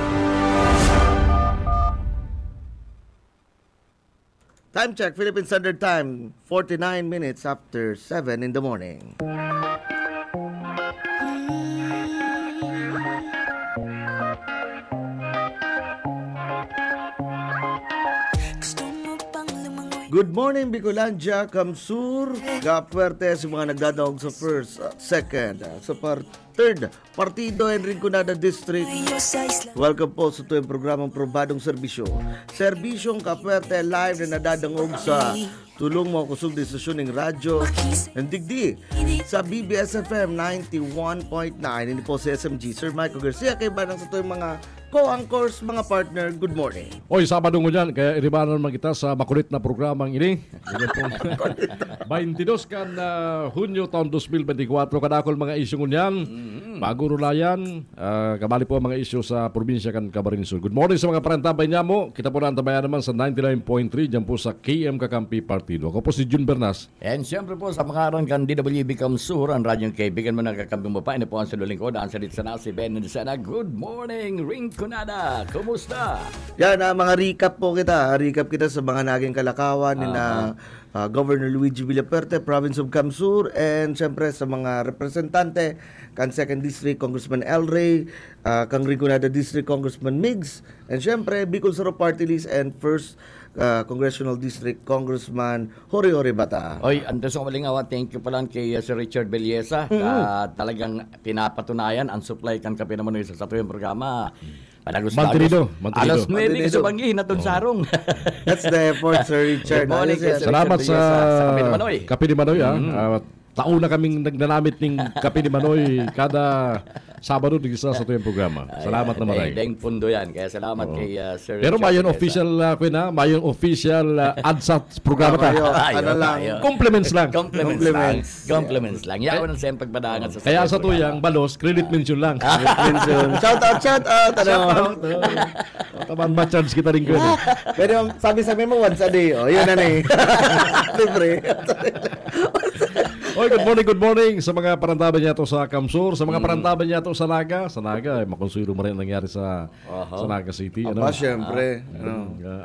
Time check, Philippine Standard Time, 49 minutes after 7 in the morning. Good morning, Bicolandia, Kamsur, Kapuerte, sa mga nagdadaog sa first, second, sa third partido en Rinconada District. Welcome po sa tuwing programang Probadong Serbisyo. Serbisyong Kapuerte live na nadadangog sa tulong mo kusog di stasyon ng radyo ng digdi sa BBS FM 91.9. Hindi po si SMG Sir Michael Garcia kay banang sa tuwing mga co-anchors, mga partner, good morning. Oy, Sabado mo dyan, kaya iribanan naman kita sa makulit na programang ini. 22 kan Hunyo taon 2024, kadakol mga isyong unyan, bago rulayan, kabali po mga isyo sa probinsya kan Camarines Sur. Good morning sa mga parantabay niya mo. Kita po na antabayan naman sa 99.3 dyan po sa KM Kakampi Partido. Ako po si Jun Bernas. And siyempre po sa mga aron kan DWB Kamsur, ang radyong kaibigan mo ng kakampi mo pa. Ino po ang sa lulingkod, ang salit sa nasi, Ben and Sana. Good morning, Rinconada. Kumusta? Yan, mga recap po kita. Recap kita sa mga naging kalakawan ni na Governor Luigi Villafuerte, Province of Camsur, and syempre sa mga representante kan 2nd District Congressman El Rey, kang Rinconada District Congressman Migs, and syempre Bicol Sur Party List and 1st Congressional District Congressman Hori Bata. Oy, antes ko malingawa, thank you pala kay Sir Richard Belleza. Talagang pinapatunayan ang supply kan kape naman sa tuyong programa. Mantinido. Alas 9 kasi bangi na itong sarong. That's the effort, Sir Richard. Salamat sa Kape ni Manoy. Taon na kaming nagnanamit ng Kape ni Manoy kada Sabado di isa sa tuyong programa. Salamat na maray. Deng pundo yan. Kaya salamat kay Sir Pero Richard mayon official mayon official ads sa programa ta. Ano lang? Compliments lang. Compliments lang. Yawan ang siyang pagpadangan sa kaya sa tuyang balos, credit mention lang. Shout out. Taman ma-charge kita rin ko. Pero sabi mo once a day. Yun na eh. Libre. Oy, good morning sa mga parantaban niya to sa Camsur, sa mga parantaban niya to sa Naga. Sa Naga, makonsuelo mo rin nangyari sa Naga City. Siyempre.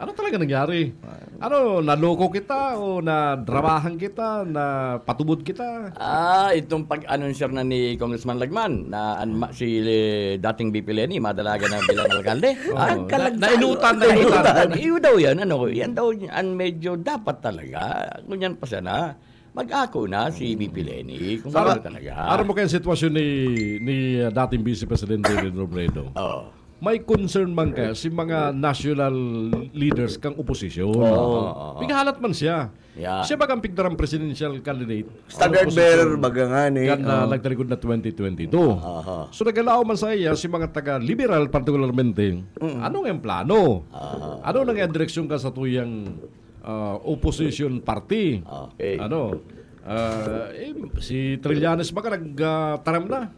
Ano talaga nangyari? Naloko kita o nadramahan kita, na patubod kita? Itong pag-anunsyer na ni Congressman Lagman na si dating BP Lenny, madalaga na bilang alkalde. Nainutan. Iyo daw yan. Yan daw medyo dapat talaga. Ngunyan pa siya na. Mag-ako na si BP Lenny kung ano talaga. Ano mo kayong sitwasyon ni dating Vice Presidente Leonardo Robredo? May concern man ka si mga national leaders kang oposisyon. Pighalat man siya. Siya bagang pigdarang presidential candidate. Standard bearer baga nga ni. Kan nagtalikod na 2022. So nagalao man sa iya si mga taga-liberal particularmente. Ano nga plano? Ano nga direksyon ka sa tuyang opposition party? Si Trillanes baka nagtaram na.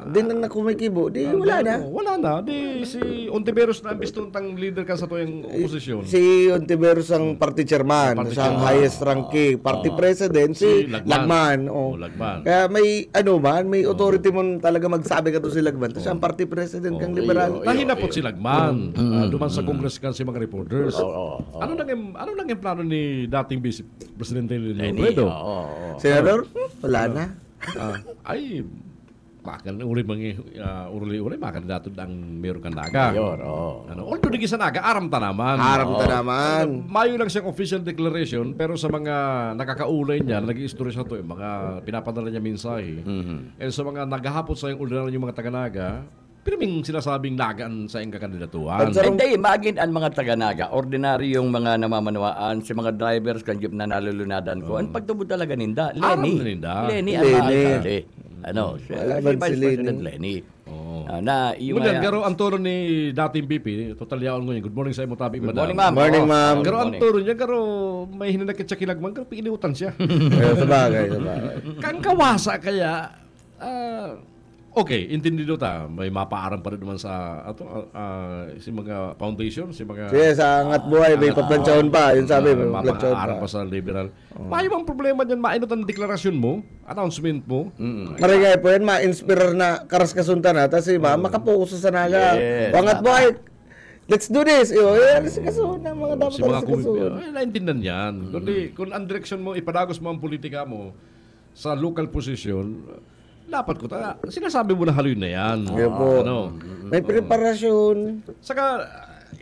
Di na kumikibo. Di wala na. Wala na. Di si Ontiveros na ang bistuntang leader ka sa tuyang opposition. Si Ontiveros ang party chairman. Sa highest ranking. Party president si Lagman. Lagman. Kaya may may authority mo talaga magsabi ka to si Lagman. Tapos ang party president kang liberal. Nahinapot si Lagman. Duman sa Congress kan si mga reporters. Ano nang yung plano ni dating Vice Presidente Leonardo? Senador? Wala na. Makan uri makan dato ang meron kan Naga. Although di sa Naga aram ta naman. Mayo lang siyang official declaration pero sa mga nakakaulay niya, nag-i-story sa to, mga pinapadala niya mensahe. And sa mga naghahapon sa yung ordinaryo mga taga-Naga, piraming sinasabing nagaan sa iyong kakandidatuan. Hindi, magin ang mga taga-Naga, ordinaryong mga namamanawaan, si mga drivers kan jeep na nalulunadan ko. Ang pagtubod talaga ninda, Lenny ang maalkalde. Si Vice President Lenny. Garo ang turo ni dating BP, total yaon ngayon. Good morning sa imo tabi, madam. Morning, ma'am. Garo ang turo niya, may hinanakit siya kilagman, garo piiniutan siya. Sabagay. Kang kawasa kaya, okay, intindido ta. May mapaaram pa rin naman sa si mga foundation, si mga sa Angat Buhay, may paplantsaon pa. Yun sabi, mapaaram pa sa liberal. May bang problema dyan, mainot ang deklarasyon mo, announcement mo. Marigay po yan, ma-inspirar na karas kasunta na, tapos makapokus sa Naga. Angat Buhay, let's do this. Kasun na mga dapat kasun. Naintindan yan. Kung ang direksyon mo, ipadagos mo ang politika mo sa local position, dapat ko sinasabi mo na haloy na yan. May preparasyon. Saka,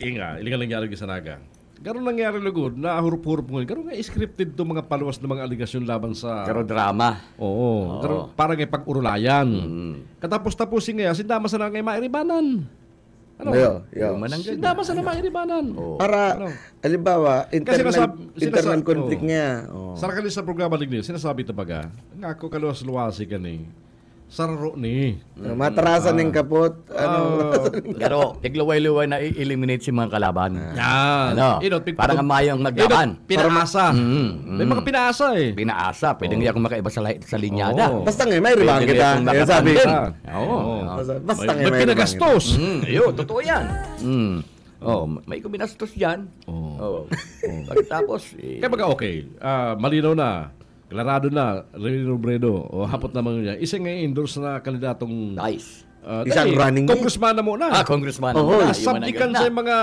ilingan nangyari sa Naga. Gano'n nangyari lugod, na hurup-hurup ngayon. Gano'n nga scripted to mga paluwas na mga aligasyon laban sa... Gano'n drama. Oo. Parang nga pag-urulayan. Katapos-tapusin nga, sindama sa na nga mairibanan. Sindama sa na mairibanan. Para, halimbawa, internal conflict niya. Sa kalis sa programa ligni, sinasabi tabaga, nga ako kaluwas-luwasi ka ni. Sararo ni. Matarasan ng kapot. Pero, tigluway-luway na i-eliminate si mga kalaban. Parang mayong magdaan. Pinaasa. May mga pinaasa eh. Pinaasa. Pwede nga akong makaiba sa linyada. Basta nga, may ribang kita. Sabi ka. Basta nga, may pinagastos. Totoo yan. May kuminastos dyan. Tapos, kaya baga okay. Malinaw na. Klarado na, Leonardo Robredo, hapot naman niya. Isa nga endorse na kandidatong... Nice. Isang running mate. Congressman na muna. Congressman na muna. Sabdikan sa mga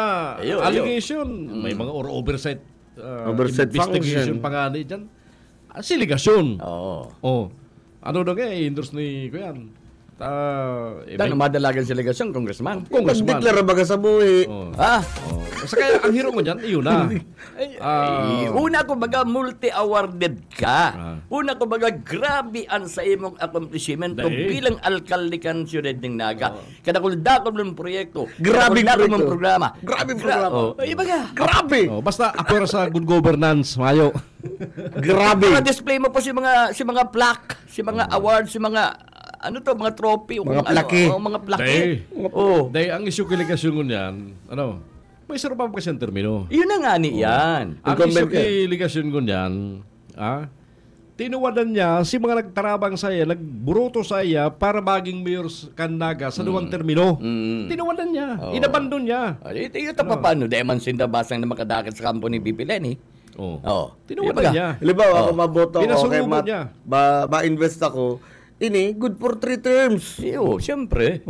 allegation. May mga oversight Oversight investigation function. pa nga ni dyan. Siligasyon. Oo. Ano na nga, endorse ni Kuyan. Dahil madalagan siligasyon, congressman. Nagdeklara ba ka sa buhi? Saka ang hero mo dyan, iyon na. Una ko baga multi-awarded ka. Una ko baga grabe ang sa imong accomplishment bilang alkalde kan siyudad ng Naga. Kadakol-dakol ng proyekto. Grabe ng programa. Grabe programa. Ibaga. Grabe. Basta ako sa good governance, mayo. Grabe. Display mo po si mga plaque, si mga awards, si mga mga trophy, mga plaki. Mga plaki. Dahil ang isyu kiligasyon niyan, may sarap pa kasi ang termino. Iyon na nga ni yan. Ang isyu kiligasyon niyan, tinuwadan niya si mga nagtarabang sa iya, nagburuto sa iya para maging mayor Naga sa duwang termino. Tinuwadan niya. Inabandon niya. Ito pa paano? Dahil man sindabasang na makadakit sa kampo ni BP Lenny. Tinuwadan niya. Halimbawa, ako maboto ako kay niya. Ba-invest ako. Good for 3 terms. Siyempre.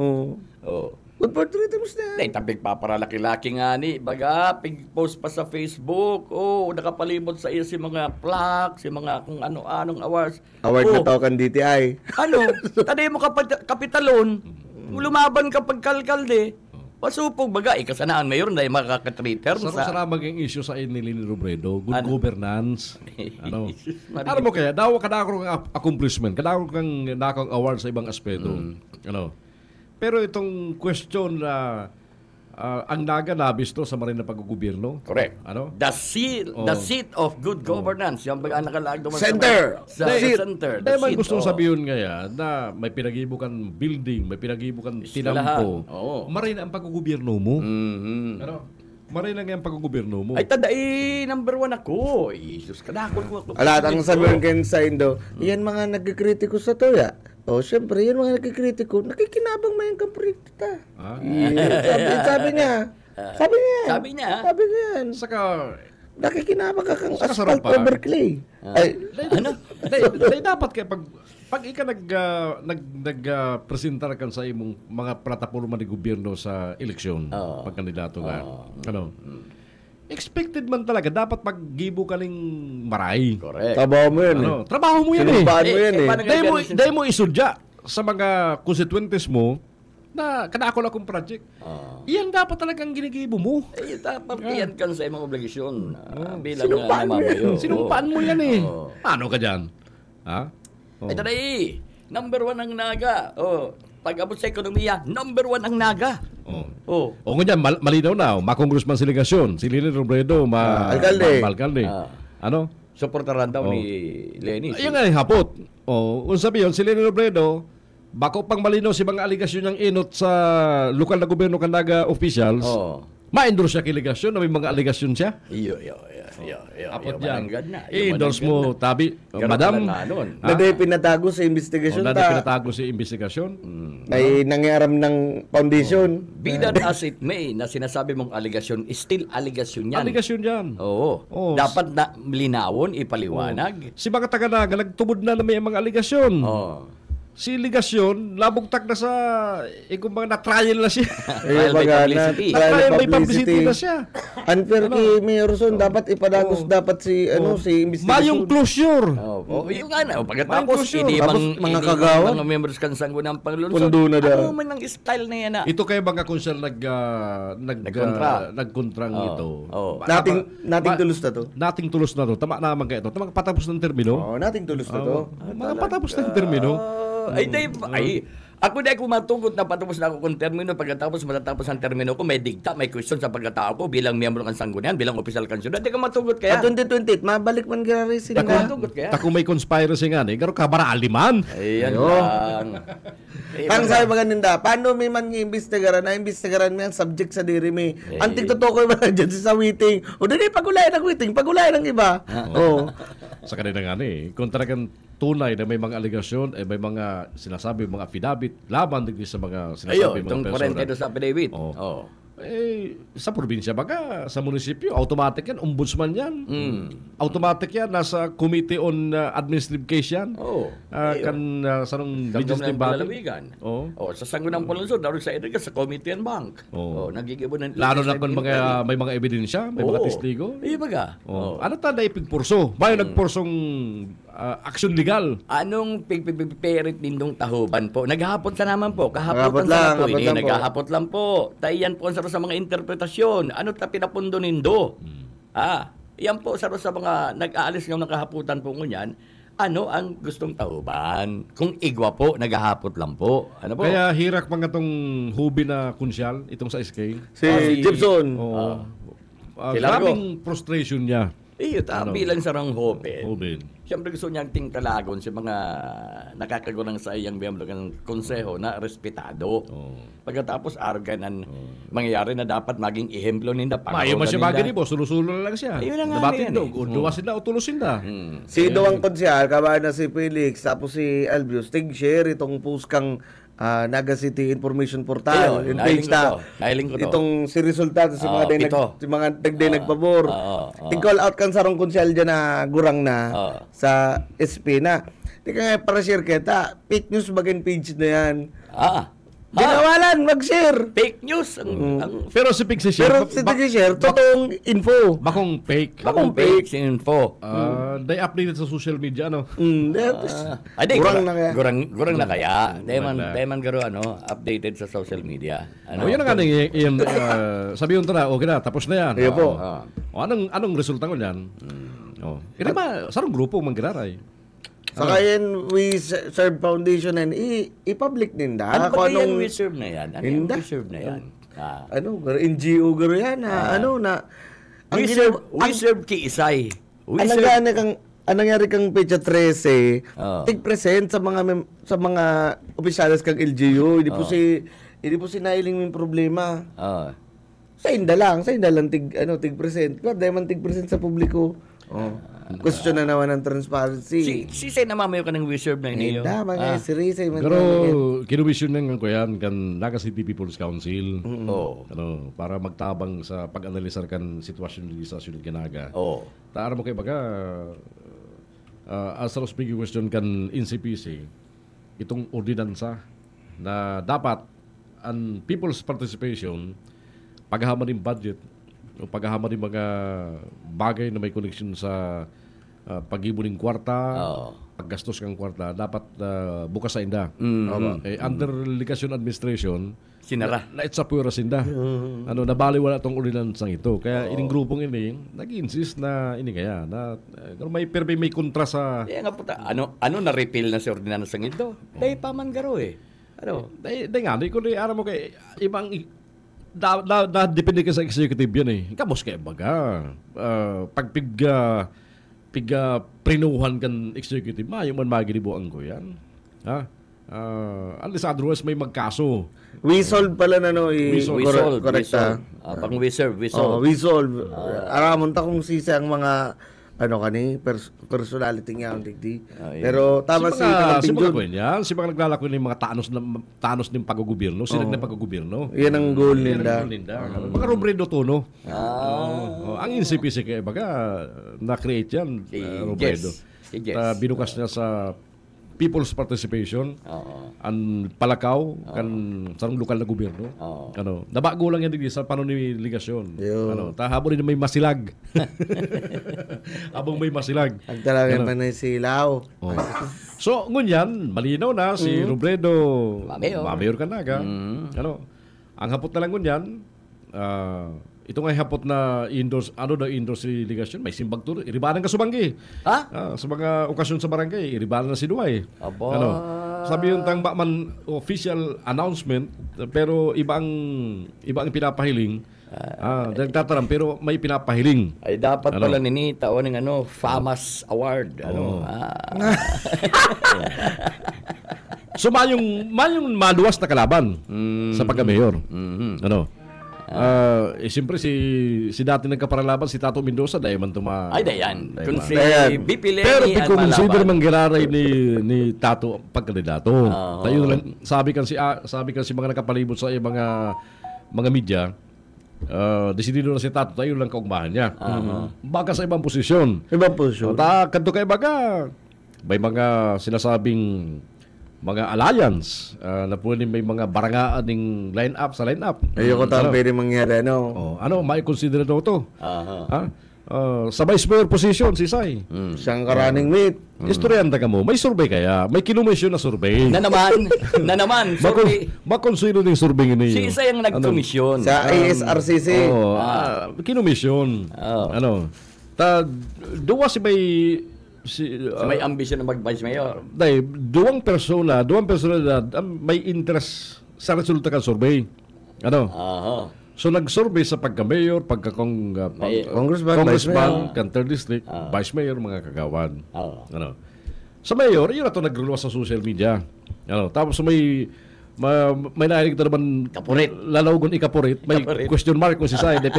Good for 3 terms na. Tapig paparalaki-laki nga ni. Baga, pig-post pa sa Facebook. Nakapalimot sa iyo si mga plaque, si mga kung ano-anong awards. Award na tao kan DTI. Taday mo kapitalon, lumaban ka pagkalkalde. Pasupog baga, ikasanaan mayor na yung makaka-treater. Sarap maging issue sa ni Leni Robredo, good governance. Ano mo kaya, daw kadako kang accomplishment, kadako kang nakang award sa ibang aspeto. Pero itong question na ang Naga nabisto sa marin na pag-gobyerno. Correct. The seat of good governance. Yung baga nakalag doon Center. Center. Dahil may gustong sabihin kaya na may pinagibukan building, may pinagibukan tinampo. Marin ang pag-gobyerno mo. Marin ang pag-gobyerno mo. Ay, tadai, number 1 ako. Jesus, kadakol ko. Alat ang sabihin kayo sa Indo, yan mga nagkikritiko sa toya. Siyempre, yan mga nagkikritiko, nakikinabang may ang kaprito ta. Sabi niya. Sabi niya. Saka, nakikinabang ka kang asphalt over clay. Dapat kaya pag ika nag-presentar kan sa imong mga plataporma ni gobyerno sa eleksyon, pagkandidato ka, expected man talaga, dapat maggibo ka ng maray. Correct. Trabaho mo yan. Trabaho mo yan Sinumpaan mo yan Dahil mo isudya sa mga constituentes mo na kadakol akong project. Iyan dapat talagang ginigibo mo. Dapat iyan kan sa imong obligasyon bilang namamayo. Sinumpaan mo yan Ano ka dyan? Ay, taday, number 1 ang Naga. Pag-abot sa ekonomiya, number 1 ang Naga. O ngunyan, malinaw na. Makongressman siligasyon. Si Leni Robredo, alkalde. Suportaran daw ni Lenny. Ayun nga hapot. Kung sabi yun, si Leni Robredo, bako pang malinaw si mga aligasyon niyang inot sa lokal na gobyerno Naga officials, ma-endorse siya kiligasyon na may mga aligasyon siya. Apot yan. I-endorse mo, tabi. Madam. Na di pinatago sa investigasyon ta. Na pinatago sa investigasyon. Ay nangyaram ng foundation. Be that as it may, na sinasabi mong aligasyon, still aligasyon yan. Aligasyon yan. Dapat na linawon, ipaliwanag. Si mga taga-Naga, nagtubod na may mga aligasyon. Si ligasyon, labugtak na sa, kung mga na-trial na siya. Trial publicity na siya. Unfair kay Mayor Son, dapat ipadagos dapat si investigation. Mayong closure. Yung nga pagkatapos, mga kagawa. Mga members kan sanggunang Panglunsod. Pundo na daw. Ano man ang style na yan Ito kaya baka kung siya nagkontrang ito. Nating tulos na to. Nating tulos na to. Tama naman kaya ito. Tama patapos ng termino. Nating tulos na to. Patapos ng termino. Ako ako matugot na patapos na ako kung termino. Matatapos ang termino ko, may digta, may question sa pagkatao ko bilang miyembro ng sanggunian, bilang opisyal kan syudad. Di ka matugot kaya? 2028, mabalik man gari sila. Matugot kaya? Tako may conspiracy nga garo kabara aliman. Ayan lang. Ang sabi mga ninda, paano may man iimbestigaran na imbestigaran mo yan subject sa diri may. Antik totoo ko ba dyan sa witing. O dili pagulayan ng witing, pagulayan ng iba. Sa kanila nga kung talagang tunay na may mga aligasyon, may mga sinasabi, mga affidavit, laban din sa mga sinasabi mga itong 42 sa affidavit. Sa probinsya baga, sa munisipyo, automatic yan, ombudsman yan. Automatic yan, nasa Committee on Administrative Case yan. Sanong legislative body. Sa Sangguniang Palansod, daron sa Edgar, sa Committee on Bank. Nagigibo ng lalo na kung may mga ebidensya, may mga testigo. Iya baga. Ano ta na ipigpurso? Bayo nagpursong aksyon legal. Anong pigpipipirit nindong tahuban po? Naghahapot sa naman po. Kahapot lang po. Naghahapot lang po. Tayan po sa mga interpretasyon. Ano ta pinapundo nindo? Yan po sa mga nag-aalis ng nakahaputan po ngunyan. Ano ang gustong tahuban? Kung igwa po, naghahapot lang po. Ano po? Kaya hirak mga itong hubi na kunsyal, itong sa SK. Si Gibson. Grabing frustration niya. Iyo, bilang sarang Hoben. Siyempre gusto niyang tingtalagon sa mga nakakagurang sa iyang miyembro ng konseho na respetado. Pagkatapos arganan mangyayari na dapat maging ehemplo ninda. Mayo man siya bagay po, sulusulo na lang siya. Nabatin daw, duwasin na o tulusin na. Si Doang Konsyal, kabahan na si Felix, tapos si Albius, tig-share itong post kang Naga City Information Portal. Yung page na itong si resultato si mga nagpabor. Tig-call out kan sarong konsyal dyan na gurang na sa SP na. Tika nga para share kita, fake news bagay page na yan. Ginawalan, mag-share. Fake news. Pero si Pig share. Pero si Pig share, totoong info. Bakong fake. Bakong fake info. They updated sa social media, ano? Gurang na kaya. Gurang na kaya. Dayman garo, updated sa social media. Yun ang sabi yung tara, okay na, tapos na yan. Iyo po. Anong resulta ko yan? Ito ba, sarong grupo manggiraray? Saka yan, We Serve Foundation and i-public ninda. Ano ba yan We Serve na yan? Ano yung We Serve na yan? NGO garo yan. We Serve Kiisay. Nangyari kang pecha 13, tig-present sa mga opisyalis kang LGU. Hindi po si nailing yung problema. Sa inda lang tig-present. Dahil man tig-present sa publiko. Question na naman ng transparency. Si Say namamayo ka ng We Serve na iniyo. Si Rizay. Pero kinuwisyon na ko yan kan Naga City People's Council. Para magtabang sa pag-analisar kan sitwasyon sa Sunod Kinaga. Taara mo kayo baga as a speaking question kan NCPC itong ordinansa na dapat ang people's participation paghahaman ng budget o paghahaman ng mga bagay na may connection sa pag-ibo ng kwarta, paggastos ng kwarta, dapat bukas sa inda. Under Ligasyon Administration, sinara. Na itsapura sinda. Nabaliwala itong ordinansang ito. Kaya ining grupong ini, nag-insist na ini kaya, na may kontra sa... Nga po ano na-repeal na si ordinansang ito? Dahil paman garo Dahil nga, di ko aram mo kay ibang... Depende ka sa executive yan Kapos kaya baga. Pag prinuhan kan executive, yung man maginibuan ko yan. Unless otherwise may magkaso. We solve pala na correcta. Pang we serve. We solve. Aramon ta kung sisa ang mga personality nga ang digdi. Pero tama si mga naglalako ng mga tanos ng pag-gobyerno, silang na pag-gobyerno. Yan ang goal nila. Mga Robredo Tono. Ang NCPC kaya baga na-create yan, Robredo. Binukas niya sa people's participation, ang palakaw, kan sarong lokal na gobyerno. Nabago lang yan sa panuniligasyon. Habang din may masilag. Habang may masilag. Ang talagang pa na silaw. So, ngunyan, malinaw na si Robredo, Mayor Kanaga. Ang hapot na lang ngunyan, ito nga hapot na endorse si ligasyon, may simbag tuloy. Iribanan ka subanggi. Sa mga okasyon sa barangay, iribanan na si Duay. Sabi yung tang bakman official announcement, pero iba ang pinapahiling. Nagtataram, pero may pinapahiling. Ay, dapat pala nini taon ng FAMAS Award. So, mayong maluwas na kalaban sa pagka-mayor. Siyempre si dati nagkaparalaban si Tato Mendoza dahil man tuma. Ay dayan. Kung si BP Lenny pero i-consider manggiraray ni Tato pagkandidato. Tayo lang sabi kan si mga nakapalibot sa mga media desidido na si Tato tayo lang kaugmahan niya. Baka sa ibang posisyon. Ibang posisyon. Kanto kay baga, may mga sinasabing mga alliance na pwede may mga barangaan ng line-up sa line-up. Ayoko tayo pwede mangyari, may consider daw to. Sa vice mayor position, si Sai. Siyang running mate. Istoryan ka mo, may survey kaya? May kinumisyon na survey. Na naman, survey. Makonsider ng survey ini. Si Isa yung nagkomisyon. Sa ISRCC. Kinumisyon. Duwa si may ambisyon na mag-vice mayor. Duwang personalidad may interest sa resulta ng survey. So nag-survey sa pagka-mayor, congressman, kan third district, vice mayor, mga kagawan. Sa mayor, yun na ito nagluwas sa social media. Tapos may narinig ito naman lalawagon ikaporit, may question mark kung si Sai. 2%.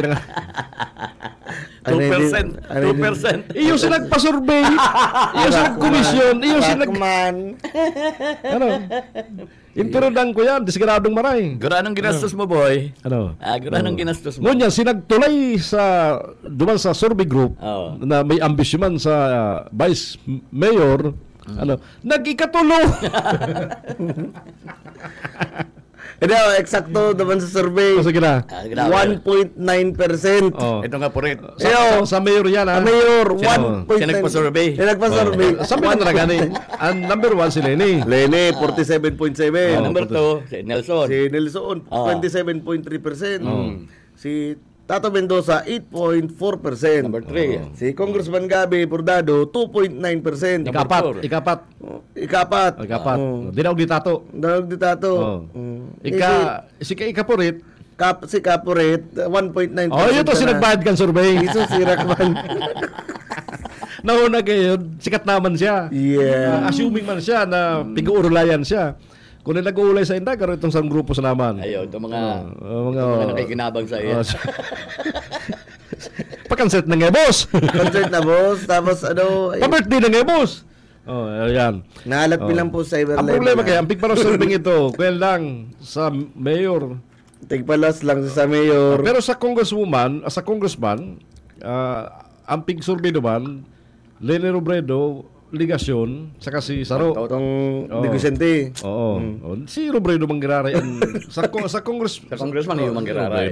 Iyo sila nagpa-survey. Iyo sila nag-komisyon. Iyo sila Intirodan ko yan, disgradong maray. Guranong ginastos mo, boy. Guranong ginastos mo. Ngunyan, sinagtulay duman sa survey group na may ambisyon sa vice mayor, nag-ikatulo. Eksakto naman sa survey. Sige na. 1.9%. Ito nga purit. Sa mayor yan, ha? Mayor, 1.9%. Sinagpa-survey. Sabi na talaga ni. Number 1 si Lenny. 47.7. Number 2, si Nelson. 27.3%. Si Tato Mendoza, 8.4%. Number 3. Si Congressman Gabi Bordado, 2.9%. Ikapat. Dinawag di Tato. Si Ikaporit. Si Kaporit, 1.9%. Yun to, sinagbayad kang survey. Iso, sirak man. Nauna ngayon, sikat naman siya. Yeah. Assuming man siya na pig-uurulayan siya. Kung nag-uulay sa inda, karoon itong sa grupo sa naman. Ayun, itong mga nakikinabang sa iyo. Pa-concert na nga, boss. Concert na, boss. Tapos, pa-birthday na nga, boss. Ayan. Naalat bilang po sa Everlife. Ang problema kaya, ang pigparasolving ito, kaya lang sa mayor. Tigpalas lang sa mayor. Pero sa congresswoman, sa congressman, ang pig-survey naman, Lene Robredo, Ligasyon, saka si Saro. Itong Digusente. Si Robredo manggiraray. sa congressman yung manggiraray.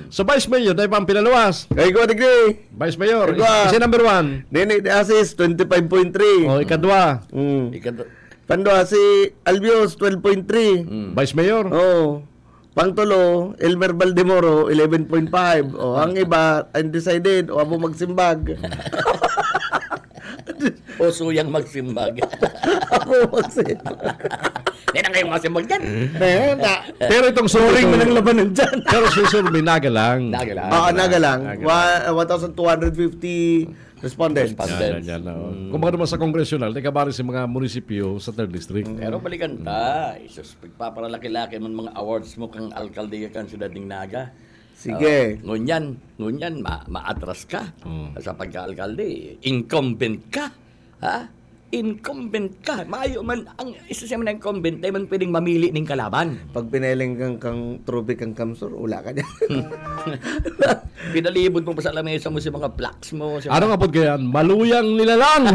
Sa vice mayor, tayo pang pinalawas. Kaya ko, Digri. Vice mayor, isa number 1. Nene de Asis, 25.3. Ikadwa. Pandwa, si Albios, 12.3. Vice mayor. Pangtulo, Elmer Valdemoro, 11.5. Ang iba, undecided. Abo magsimbag. O suyang magsimbag. Ako magsimbag. Hindi na kayo magsimbag dyan. Pero itong survey mo ng labanan dyan. Pero si survey, nagalang. Nagalang. 1,250 respondents. Kung baka naman sa congressional, kabari sa mga munisipyo sa 3rd district. Pero balikan ta. Pagpaparalaki-laki ng mga awards mo kang alkalde kang Siyudad ng Naga. Sige. Ngunyan, maatras ka sa pagka-alkalde. Incumbent ka. Incumbent ka. Maayo man, ang isa siya man na incumbent, ay man pwedeng mamili ng kalaban. Pag pinaling kang trophy kang kamsur, ula ka dyan. Pinalibot mo pa sa lamesa mo si mga plaques mo. Ano nga po kaya? Maluyang nilalang!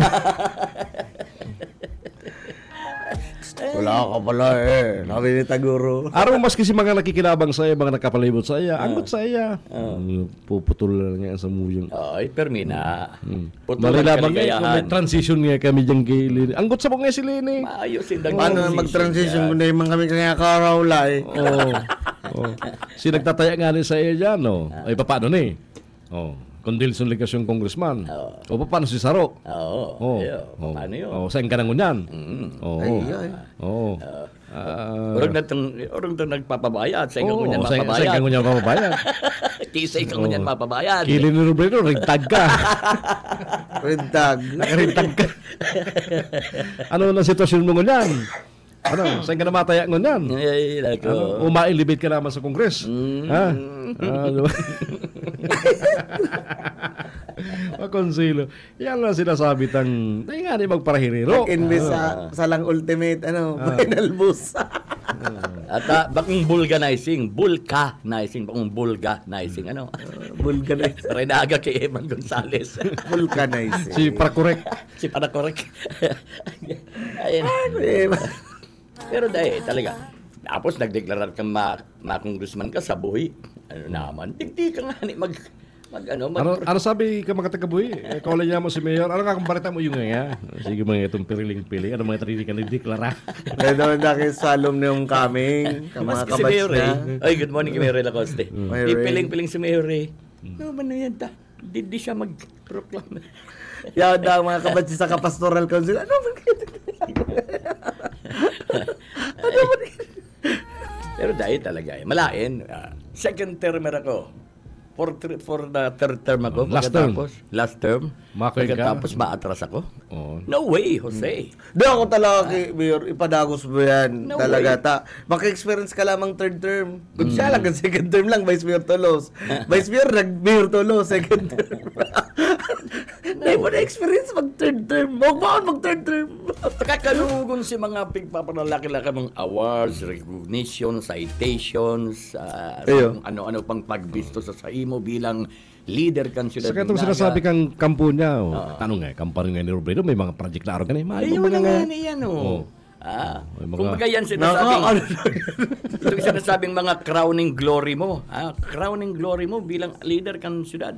Wala ka pala Sabi ni Taguro. Araw maski si mga nakikinabang sa iya, mga nakapalibot sa iya, angot sa iya. Puputol lang nga sa muyong. Ay, permina. Malilabang may transition nga kami dyan kay Lini. Angot sa mga si Lini. Maayos yung paano mag-transition kung naman kami kaya karawlay? Si nagtataya nga sa iya dyan, ay paano ni? Condilson Ligasyon Congressman. O paano si Saro? Paano yun? Saan ka nang unyan? Orang na nagpapabayad. Saan ka ngunyan mapabayad? Saan ka ngunyan mapabayad? Kisay ka ngunyan mapabayad. Kili ni Robredo, rigtag ka. Nakarigtag ka. Ano na sitwasyon mo ngunyan? Saan ka namataya ngunyan? Umailibit ka naman sa Kongres. Makonsilo. Yan lang sinasabi tang, ay nga di magparahiriro. Nag-invest sa lang ultimate, final boss. At bakong vulcanizing, bakong vulcanizing, ano? Vulcanizing. Renaga kay Eman Gonzales. Vulcanizing. Si Paracorrect. Ayun. Pero dahil talaga. Tapos nagdeklarar kang ma-congressman ka sa buhi. Ano naman? Tigdi ka nga Ano sabi ka mga taga-buhi? Kala niya mo si Mayor. Ano nga kung barita mo yung nga? Sige mga itong piriling-pili. Ano mga tarili ka nagdeklara? Kaya na salom na yung kaming. Mas si Mayor Ay, good morning kay Mayor Lacoste. Piling-piling si Mayor No, man na yan ta. Di siya mag-proclaim. Yan daw mga kabatsi sa Kapastoral Council. Pero dahil talaga malain. Second termer ako. For the third term ako. Last term. Pagkatapos maatras ako. No way, Jose. Di ako talaga kay Mayor, ipadagos mo yan. No talaga. Maka-experience ka lamang third term. Kung siya lang, second term lang, Vice Mayor Tolos. Vice Mayor, nag-Mayor Tolos, second term. Hindi mo na-experience mag-third term. Huwag mag-third term. Kakalugon si mga pagpapanalaki-laki mong awards, recognition, citations, ano-ano pang pagbisto sa mo bilang leader kan sila. Sa katong sinasabi kang kampo niya, tanong nga, kamparo nga ni Robredo, may mga project na araw ka na. Ayun na nga niyan, kung baga yan sinasabing, itong sinasabing mga crowning glory mo, crowning glory mo bilang leader kan syudad.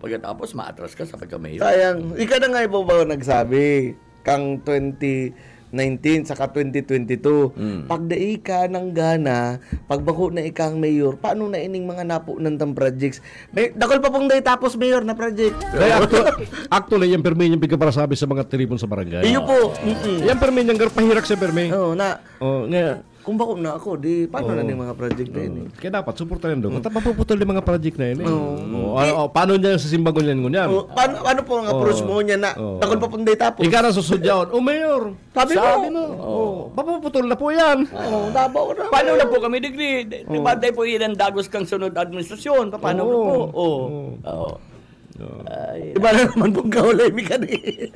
Pagkatapos maatras ka sa pagka-mayor. Sayang, ika na nga iba ba nagsabi, kang 2019 saka 2022. Pagdai ka ng gana, pagbako na ikang mayor, paano na ining mga napo ng projects? May dakol pa pong day tapos mayor na project. Actually, yung permi yung bigla para sabi sa mga telefon sa barangay. Iyo po. Yung permi yung pahirak sa permi. Nga. Kung bako na ako, di paano na yung mga project na yun? Kaya dapat, supportan yan doon. Kung mapuputol yung mga project na yun. Paano niya sa simbagon yan ngunyan? Paano po ang approach mo niya na dakol pa pong day tapos? Ika na susudyaon. Mayor, sabi mo. Mapuputol na po yan. Dabaw na. Paano na po kami degree? Diba tayo po ilan dagos kang sunod administrasyon? Paano na po? Iba na naman pong kaulay mekani.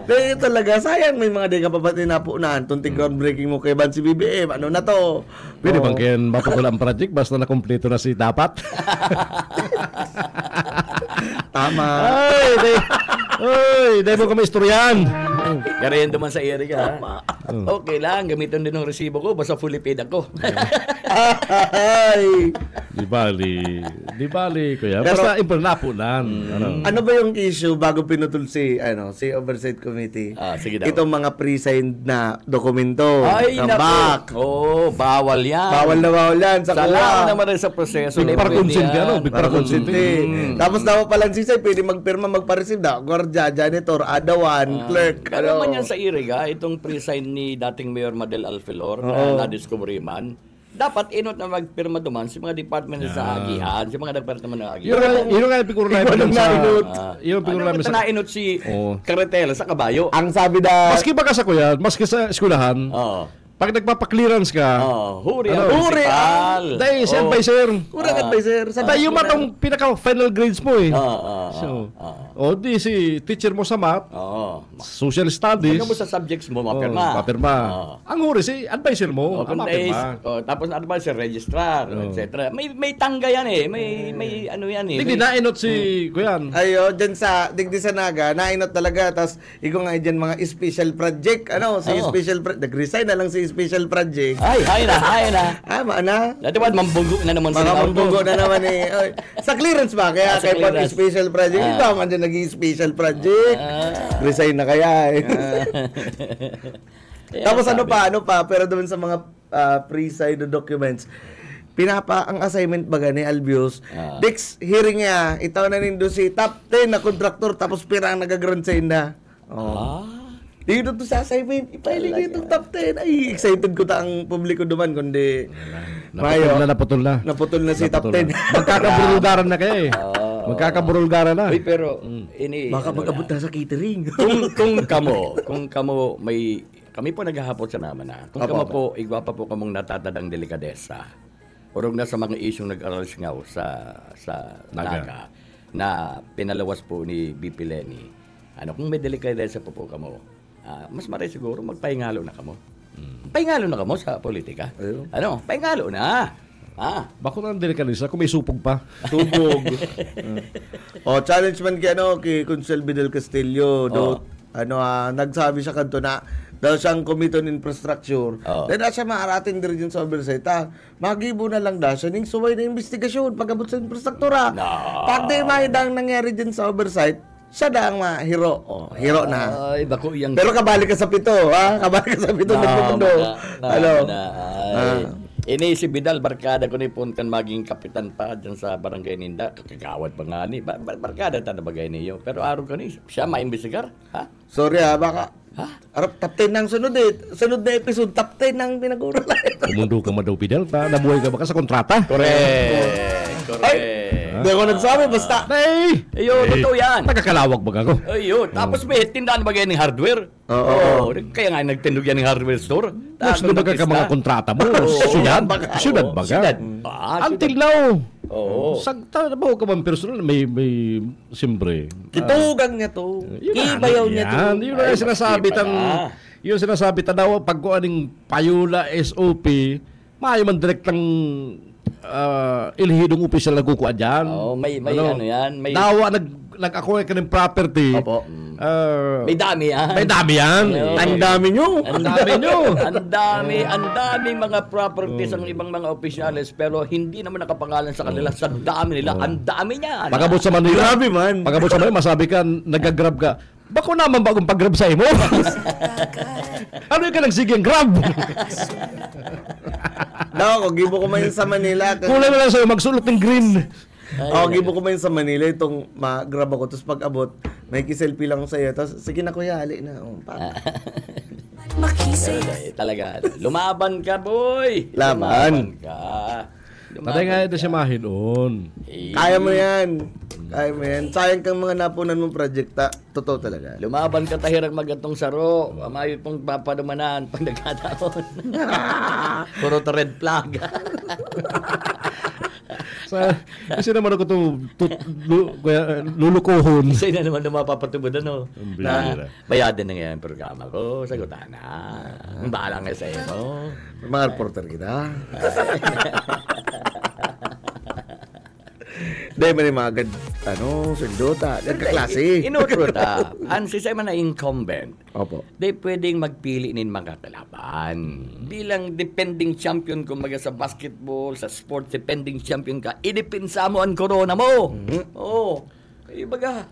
Dahil talaga, sayang may mga di ka pa tinapunaan. Tunting groundbreaking mo kay Bansi BBM. Ano na to? Pwede bang kaya maputol ang project basta na-kompleto na si dapat? Tama. Ay, dahil mo kami istoryan. Karayan naman sa Erika. Okay lang, gamitin din ng resibo ko. Basta fully paid ako. Di bali, kuya. Basta impernapunan. Ano ba yung issue bago pinutol si Oversight Committee? Sige daw. Itong mga pre-signed na dokumento. Ay, naku. Bawal yan. Bawal yan. Salamat naman rin sa proseso. Big para consent yan. Big para consent. Tapos dapat palang sisay, pwede magpirma, magpa-receive na. Gwardiya, janitor, adawan, clerk. Ano man yan sa Iriga, itong pre-sign ni dating Mayor Madel Alfilor, na-discovery man, dapat inot na magpirma duman sa mga department sa agihan, sa mga department ng agihan. Yun nga yung piguro namin sa... na-inot si Carretela sa Kabayo. Ang sabi na... Maski ba ka sa kuya, maski sa eskwelahan, pag nagpapa-clearance ka, huri ang principal. Dahil si advisor. Huri ang advisor. Dahil yung matong pinaka-final grades mo di si teacher mo sa math, social studies. Ano mo sa subjects mo, mapirma. Ang huri si advisor mo, mapirma. Tapos advisor, registrar, etc. May tangga yan may ano yan Hindi nainot si Kuyan. Ayo, dyan sa Digdi sa Naga, nainot talaga. Tapos, ikaw nga dyan mga special project. Special project. Nag-resign na lang si special project. Ay na. Maana. Dati ba, mambunggo na naman sila. Mambunggo na naman Sa clearance ba? Kaya kay pag special project, ikaw man dyan nag-special project. Resign na kaya Tapos ano pa, pero doon sa mga pre-signed documents, ang assignment baga ni Albios, next hearing niya, itaw na nindo si top 10 na contractor, tapos pirang nag-grant sign na. Dito to sa assignment, ipailing itong top 10. Ay, excited ko ang publiko duman, kundi naputol na si top 10. Magkakaburulgaran na kayo Magkakaburulgaran na. Uy, pero baka mag-abot na sa catering. kung kamo kami po naghahapon sa naman na. Kung kamo po, igwapa po kamong natatadang delikadesa. Urog na sa mga isyong nag-aral singaw sa Naga na pinalawas po ni BP Lenny. Kung may delikadesa po kamo, mas maray siguro magpahingalo na kamo. Paingalo na ka mo sa politika. Ano? Paingalo na. Bako na din kanisa kung may supog pa. Supog. Challenge man kay Conselby del Castillo. Nagsabi siya kanto na daw siyang Committee on Infrastructure. Dahil na siya maarating din dyan sa oversight. Magibo na lang daw siya ning suway na investigasyon pag-abot sa infrastruktura. Pag di mahidang nangyari dyan sa oversight, siya na ang hero. Hero na. Ay, bako yang... Pero kabalik ka sa pito, ha? Kabalik ka sa pito nagpupundo. Ini si Vidal, barkada ko ni punkan maging kapitan pa dyan sa barangay Ninda. Kakagawad pa nga ni. Barkada ta na bagay niyo. Pero araw ka ni, siya maimbestigar. Ha? Sorry baka. Arap top 10 ng sunod Sunod na episode, top 10 ng pinag-uuralan. Kumundo ka man daw, Fidel. Nabuhay ka baka sa kontrata? Correct. Hindi ako nagsabi, basta. Ayo, totoo yan. Nagkakalawag ba ako? Ayo, tapos may tindaan bagay ng hardware. Kaya nga nagtindog yan ng hardware store. Mas lumaga ka mga kontrata mo. Siyudad baga. Until now. Sagta na ba ka man personal? May siyempre. Kitugang niya to. Kibayaw niya to. Yun na yung sinasabi daw pag ko aning payula SOP, maayo man direktang ilhidong opisyal na kukuha dyan. May ano yan. Dawa nag-acquire ka ng property. May dami yan. May dami yan. Ang dami nyo. Ang dami mga properties ang ibang mga opisyalis pero hindi naman nakapangalan sa kanila. Sa dami nila. Ang dami niyan. Pagabot sa Manila. Grabe man. Pagabot sa Manila, masabi ka, nag-grab ka. Bako naman bagong pag-grab sa imo? Ano yung ka nagsiging grab? Ako, gibo ko man sa Manila. Kulang na lang sa'yo magsulot ng green. Gibo ko man sa Manila itong mag-grab ako. Tapos pag-abot, may kiselfie lang sa'yo. Tapos, sige na kuya, hali na. Talaga. Lumaban ka, boy. Laban ka. Patay nga ito siya mahinon. Kaya mo yan. Sayang kang mga napunan mong projekta. Totoo talaga. Lumaban ka tahirang magatong saro. Amayo pong papadumanan pag nagkataon. Puro to red flag. Kasi naman ako lulukuhon. Kasi na naman mapapatubod bayadan na nga yung programa ko. Sagutan na. Bahala nga sa iyo. Mga reporter kita. Dahil man yung mga sundota, nagkaklase. Inutrota, ang sisay man na incumbent, di pwedeng magpili nin mga kalaban. Bilang defending champion, kumbaga sa basketball, sa sports, defending champion ka, idipinsa mo ang corona mo. Ibaga,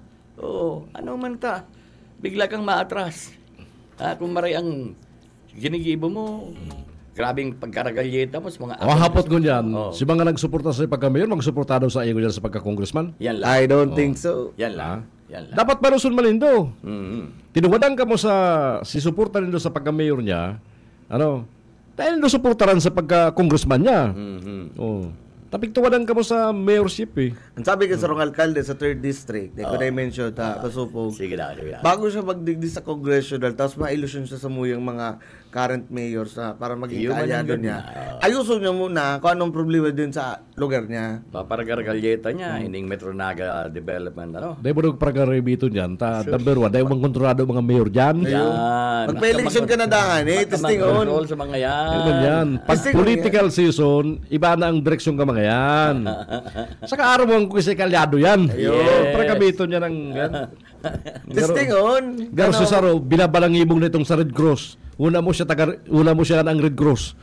ano man ta, bigla kang maatras. Kung maray ang ginigibo mo, grabing pagkaragalyeta mo sa mga... hapot ko niyan. Si mga nagsuporta sa pagka-mayor, magsuporta daw sa iyo dyan sa pagka-congressman? Yan lang. I don't think so. Yan lang. Dapat marusun malindo. Tinuwadan ka mo si suporta nindo sa pagka-mayor niya, dahil nindo suportaran sa pagka-congressman niya. Tapigtuwadan ka mo sa mayorship Ang sabi ka sa rong alkalde sa 3rd district, ko na-mention Pasupog. Sige na. Bago siya magdigdi sa congressional, tapos ma-illusion siya sa muyang mga current mayors para maging kaalyado niya. Ayusin niya muna kung anong problema din sa lugar niya. Paparagalyeta niya, ining Metro Naga Development, Dahil mo nagparagarebito niyan, number 1, dahil mong kontrolado mga mayor dyan. Magpa-election ka na daan, testing on. Control sa mga yan. Pag political season, iba na ang direksyon ka mga yan. Saka araw mo ang kasi kalyado yan. Paragabito niya ng yan. Testing on. Garso Saro, binabalangibong na itong sa Red Cross. Una mo siya ang Red Cross.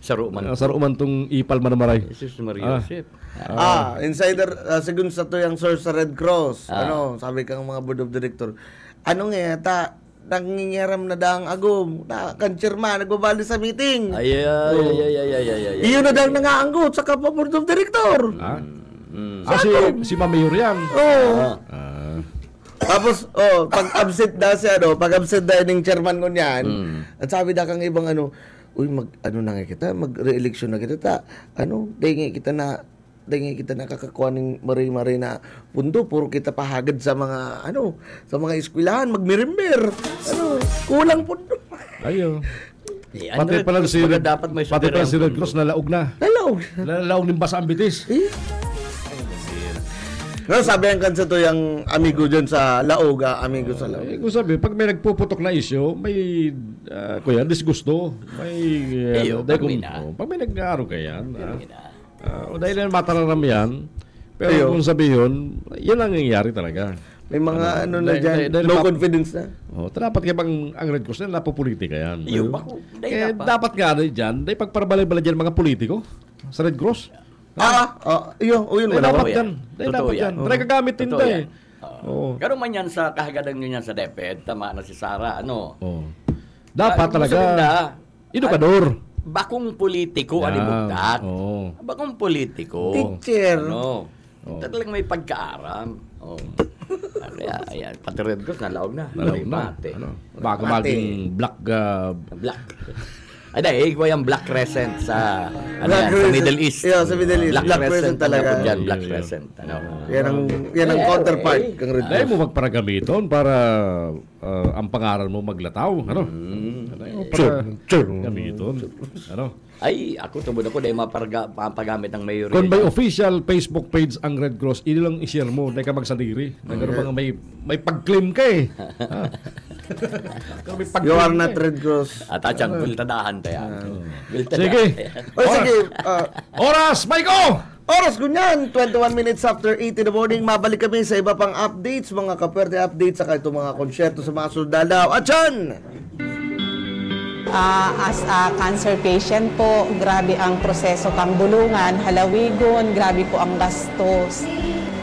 Saruman tong ipal manamaray. Insider, sigun sa to yung source sa Red Cross. Sabi kang mga board of director. Nangingiram na daang agom. Kan chairman, nagbabali sa meeting. Iyon na daang nangaanggot sa kapwa board of director. Si Mamayor yan. Tapos, pag absent na siya, pag absent na yung chairman ko niyan, at sabi na kang ibang mag-re-election na kita, dahil kita na kakakuha ng maray-maray na pundo, puro kita pahagad sa mga, sa mga eskwelahan, magmirimber, kulang pundo. Ayo. Pati pala si Red Cross nalaog na. Nalaog ng basa ang bitis. Pero sabi ang kansa to yung amigo dyan sa Laoga, amigo sa Laoga. Kung sabi, pag may nagpuputok na isyo, may kuya, disgusto. May pag may nag-aaro kayan. Dahil yan matararam yan. Pero kung sabi yun, yan ang nangyayari talaga. May mga na dyan, no confidence na. Dapat kaya bang ang Red Cross na napopolitika yan. Dapat nga dyan, dahil pagparabalay-balay dyan mga politiko sa Red Cross. Yun dapat yan. Dapat yan. Try kagamit din tayo. Pero man yan sa kahagadan nyo yan sa DepEd, tama na si Sarah, ano? Dapat talaga, edukador. Bakong politiko, alimugtat. Bakong politiko. Teacher. Talagang may pagkaaram. Ayan, pati Red Cross, nalaog na. Bago maging black. Ay, ikaw yung Black Crescent sa Middle East. Sa Middle East. Black Crescent talaga. Black Crescent. Yan ang counterpart kang Red Cross. Dahil mo magparagamiton para ang pangaral mo maglataw. Gamiton. Ay, ako tubod ako dahil mapagamit ng mayor. Kung may official Facebook page ang Red Cross, hindi lang i-share mo, dahil ka magsadiri. Nagkaroon may pag-claim ka eh. You are not Red Cross. At atyang biltadahan tayo. Sige. Sige. Oras, Maiko! Oras kunyan, 21 minutes after 8 in the morning. Mabalik kami sa iba pang updates, mga kapwerte updates, saka itong mga konsyerto sa mga sundalaw. At dyan! As a cancer patient po, grabe ang proseso kang bulungan, halawigon, grabe po ang gastos.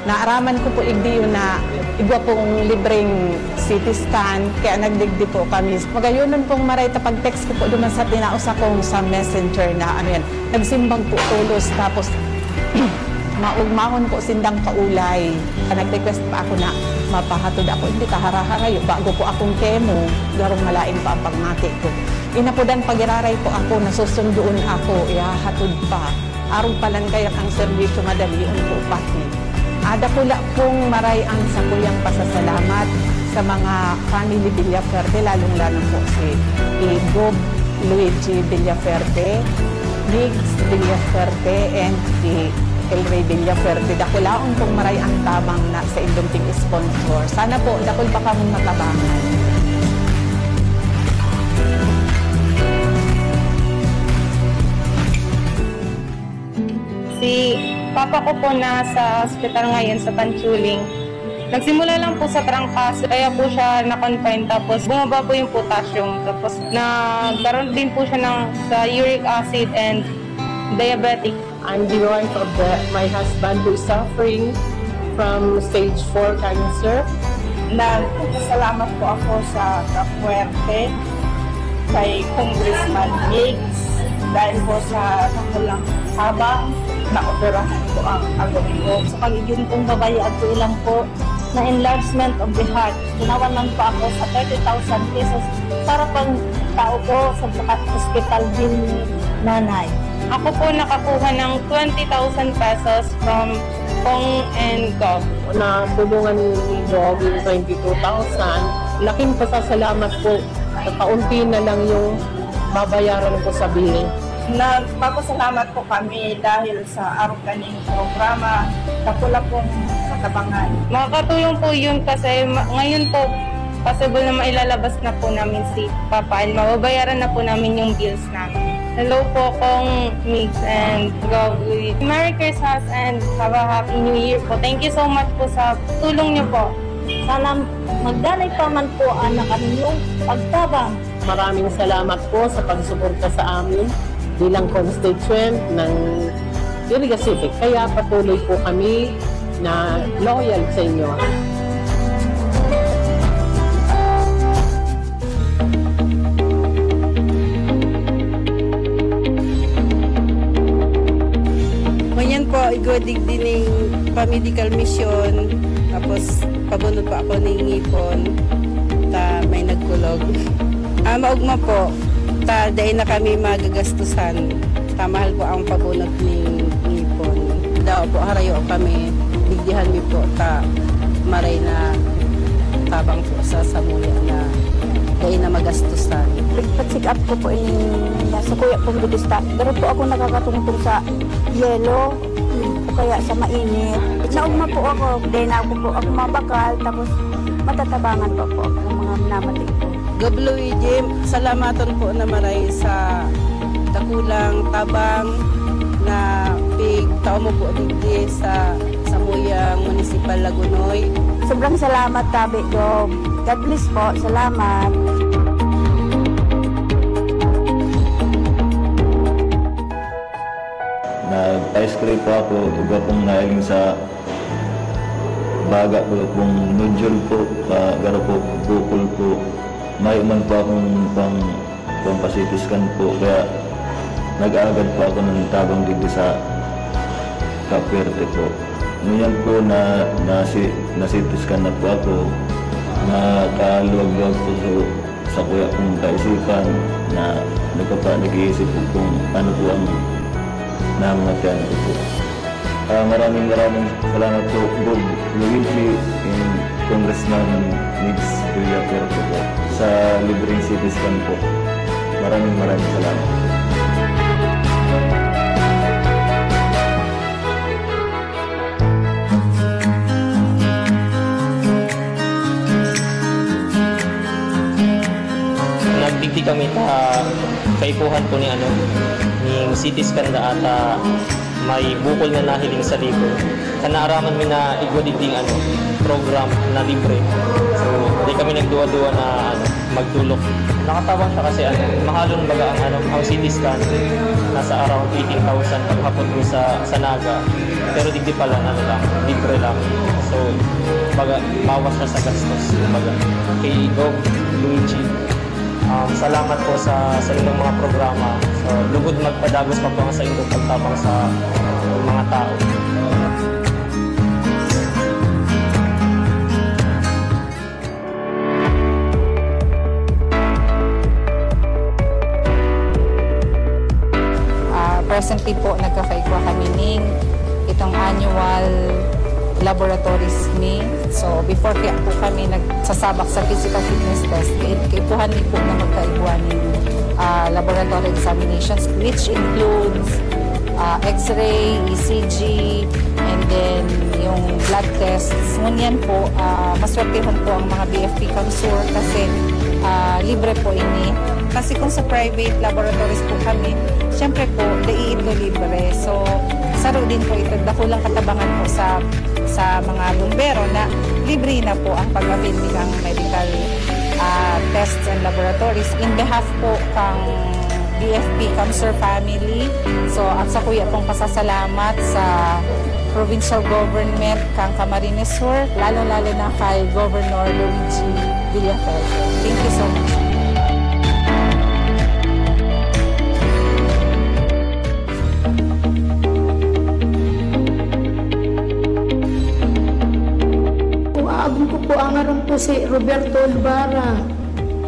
Naaraman ko po igdiyo na igwa pong libreng CT scan, kaya nagdigdi po kami. Magayunan pong maray pag-text ko po duman sa tinaos akong sa messenger na nagsimbang po tulos, tapos maugmahon po sindang kaulay. Nag-request pa ako na mapahatod ako, hindi kahara-harayo, bago po akong chemo, garong malain pa ang pangmati ko. Inapudan pag-iraray po ako, nasusundoon ako, ihahatod pa. Araw pa lang kaya ang serbisyo madalion po pati. Ada pula pong maray ang sakuyang pasasalamat sa mga family Villaferte, lalong-lalo po si Gob Luigi Villaferte, Migs Villaferte, and si Elray Villaferte. Dakulaon pong maray ang tabang na sa indunting sponsor. Sana po, dakul pa kamong matabangan. Si papa ko po nasa hospital ngayon sa Tanchuling. Nagsimula lang po sa trangkas, kaya po siya na-confine, tapos bumaba po yung potassium. Tapos nagkaroon din po siya sa uric acid and diabetic. I'm the wife of my husband who is suffering from stage 4 cancer. Nagpapasalamat po ako sa Kapuerte, kay Congressman Migs, dahil po sa nakulang habang na-operahan po ang agawin ko. Sa pagiging pong babayad ko ilang po na enlargement of the heart, ginawan lang po ako sa 30,000 pesos para pang tao po sa hospital din nanay. Ako po nakakuha ng 20,000 pesos from Pong and Gov. Natulungan ni Gov yung 22,000. Laking pasasalamat po. Kaunti na lang yung babayaran ko sa billing. Nagpapasalamat po kami dahil sa araw kaning programa, kapula pong katabangan. Makakatulong po yun kasi ngayon po, possible na mailalabas na po namin si Papa and mababayaran na po namin yung bills namin. Hello po kong Migs and Gov. Merry Christmas and have a Happy New Year po. Thank you so much po sa tulong niyo po. Sana magdanay pa man po ang kaninyong pagtabang. Maraming salamat po sa pagsuporta sa amin bilang constituent ng Iriga City. Kaya patuloy po kami na loyal sa inyo. Ganyan po, igodig din ng pamedical mission. Tapos, pabunod pa ako ng ngipon. May nagkulog. Maugma po. Dahil na kami magagastusan. Mahal po ang pabunot ng ngipon. Daw po, harayo kami. Bigdihan mi po. Maray na tabang po sa samuya na dahil na magastusan. Pag-check up ko po nasa kuya pong Budista. Pero po ako nakakatungtong sa yelo. kaya sa mainit. Naugma po ako, then ako mabakal, tapos matatabangan pa po ako ng mga minamatig ko. Luigi, salamatan po na maray sa takulang tabang na tao mo po dito sa Samuyang Municipal Lagunoy. Sobrang salamat, Tabi Gob. God bless po. Salamat. Nag-ice cream po ako. Iba pong nailing sa baga po. Kung nodule po, garo po, bukol po. May man po akong pampasitiskan po. Kaya nag-aagad po ako ng tabang dito sa Kapwerte po. Ngayon po nasitiskan na po ako. Nakaluwag-luwag po sa kuya kong kaisipan na nag-iisip po kung ano po ang namangatyan ko po. Maraming salamat po, Bob Luigi and Congressman Migs Villaferte po sa libreng CT scan po. Maraming salamat. Nagdigdi kami kaipuhan po ni CT scan na ata may bukol na nahiling sa libo. Kanaaraman mi na igwadigding program na libre. So, di kami nagduwa-duwa na magtulok. Nakatabang siya kasi mahalon baga ang CT scan nasa around 18,000 paghapon ko sa Naga. Pero digdi pala libre lang. So, baga bawas siya sa gastos. Baga kay Gov Luigi. Salamat po sa inyong mga programa. So, lugod magpadagos pa po sa inyong pagtabang sa mga tao. Presently po, nagkakaigwa kami ng itong annual laboratories ni. So, before kaya po kami nagsasabak sa physical fitness test, kaipuhan din po na magkaigwa ng laboratory examinations, which includes X-ray, ECG, and then yung blood tests. Ngunyan po, maswertehan po ang mga BFP Kamsur kasi libre po ini. Kasi kung sa private laboratories po kami, syempre po, daiit ko libre. So, saro din po ito. Dakulang katabangan po sa mga bumbero na libre na po ang pag-avail ng medical tests and laboratories. In behalf po kang BFP Kamsur family. So, at sa kuya pong pasasalamat sa provincial government kang Camarines Sur, lalo-lalo na kay Governor Luigi Villaferte. Thank you so much. Aabong ko po ang aron po si Roberto Olvara.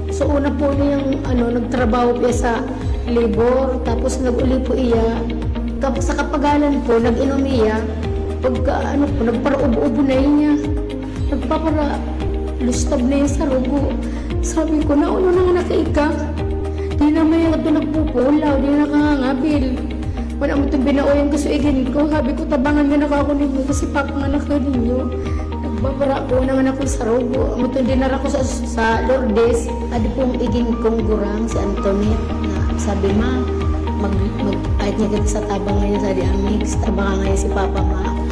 So una po niyang nagtrabaho po sa labor, tapos nag-uli po iya. Sa kapagalan po, nag-inom iya. Pagka nagpara-ubo-ubo na niya. Nagpapara lustab na yun sa rugo. Sabi ko, nauno na nakaika. Di na may ito nagpupulaw, di na nakangangabil. Wala mo itong binaoyan ko sa igin ko. Sabi ko, tabangan nga nakakunin mo kasi papanganak na ninyo. Nagbabara po naman ako sa rugo. Ito dinara ko sa Lourdes. Adi pong igin kong gurang, si Antoinette. Na sabi kahit niya ganda sa tabang ngayon sa Diamix, tabang ngayon si Papa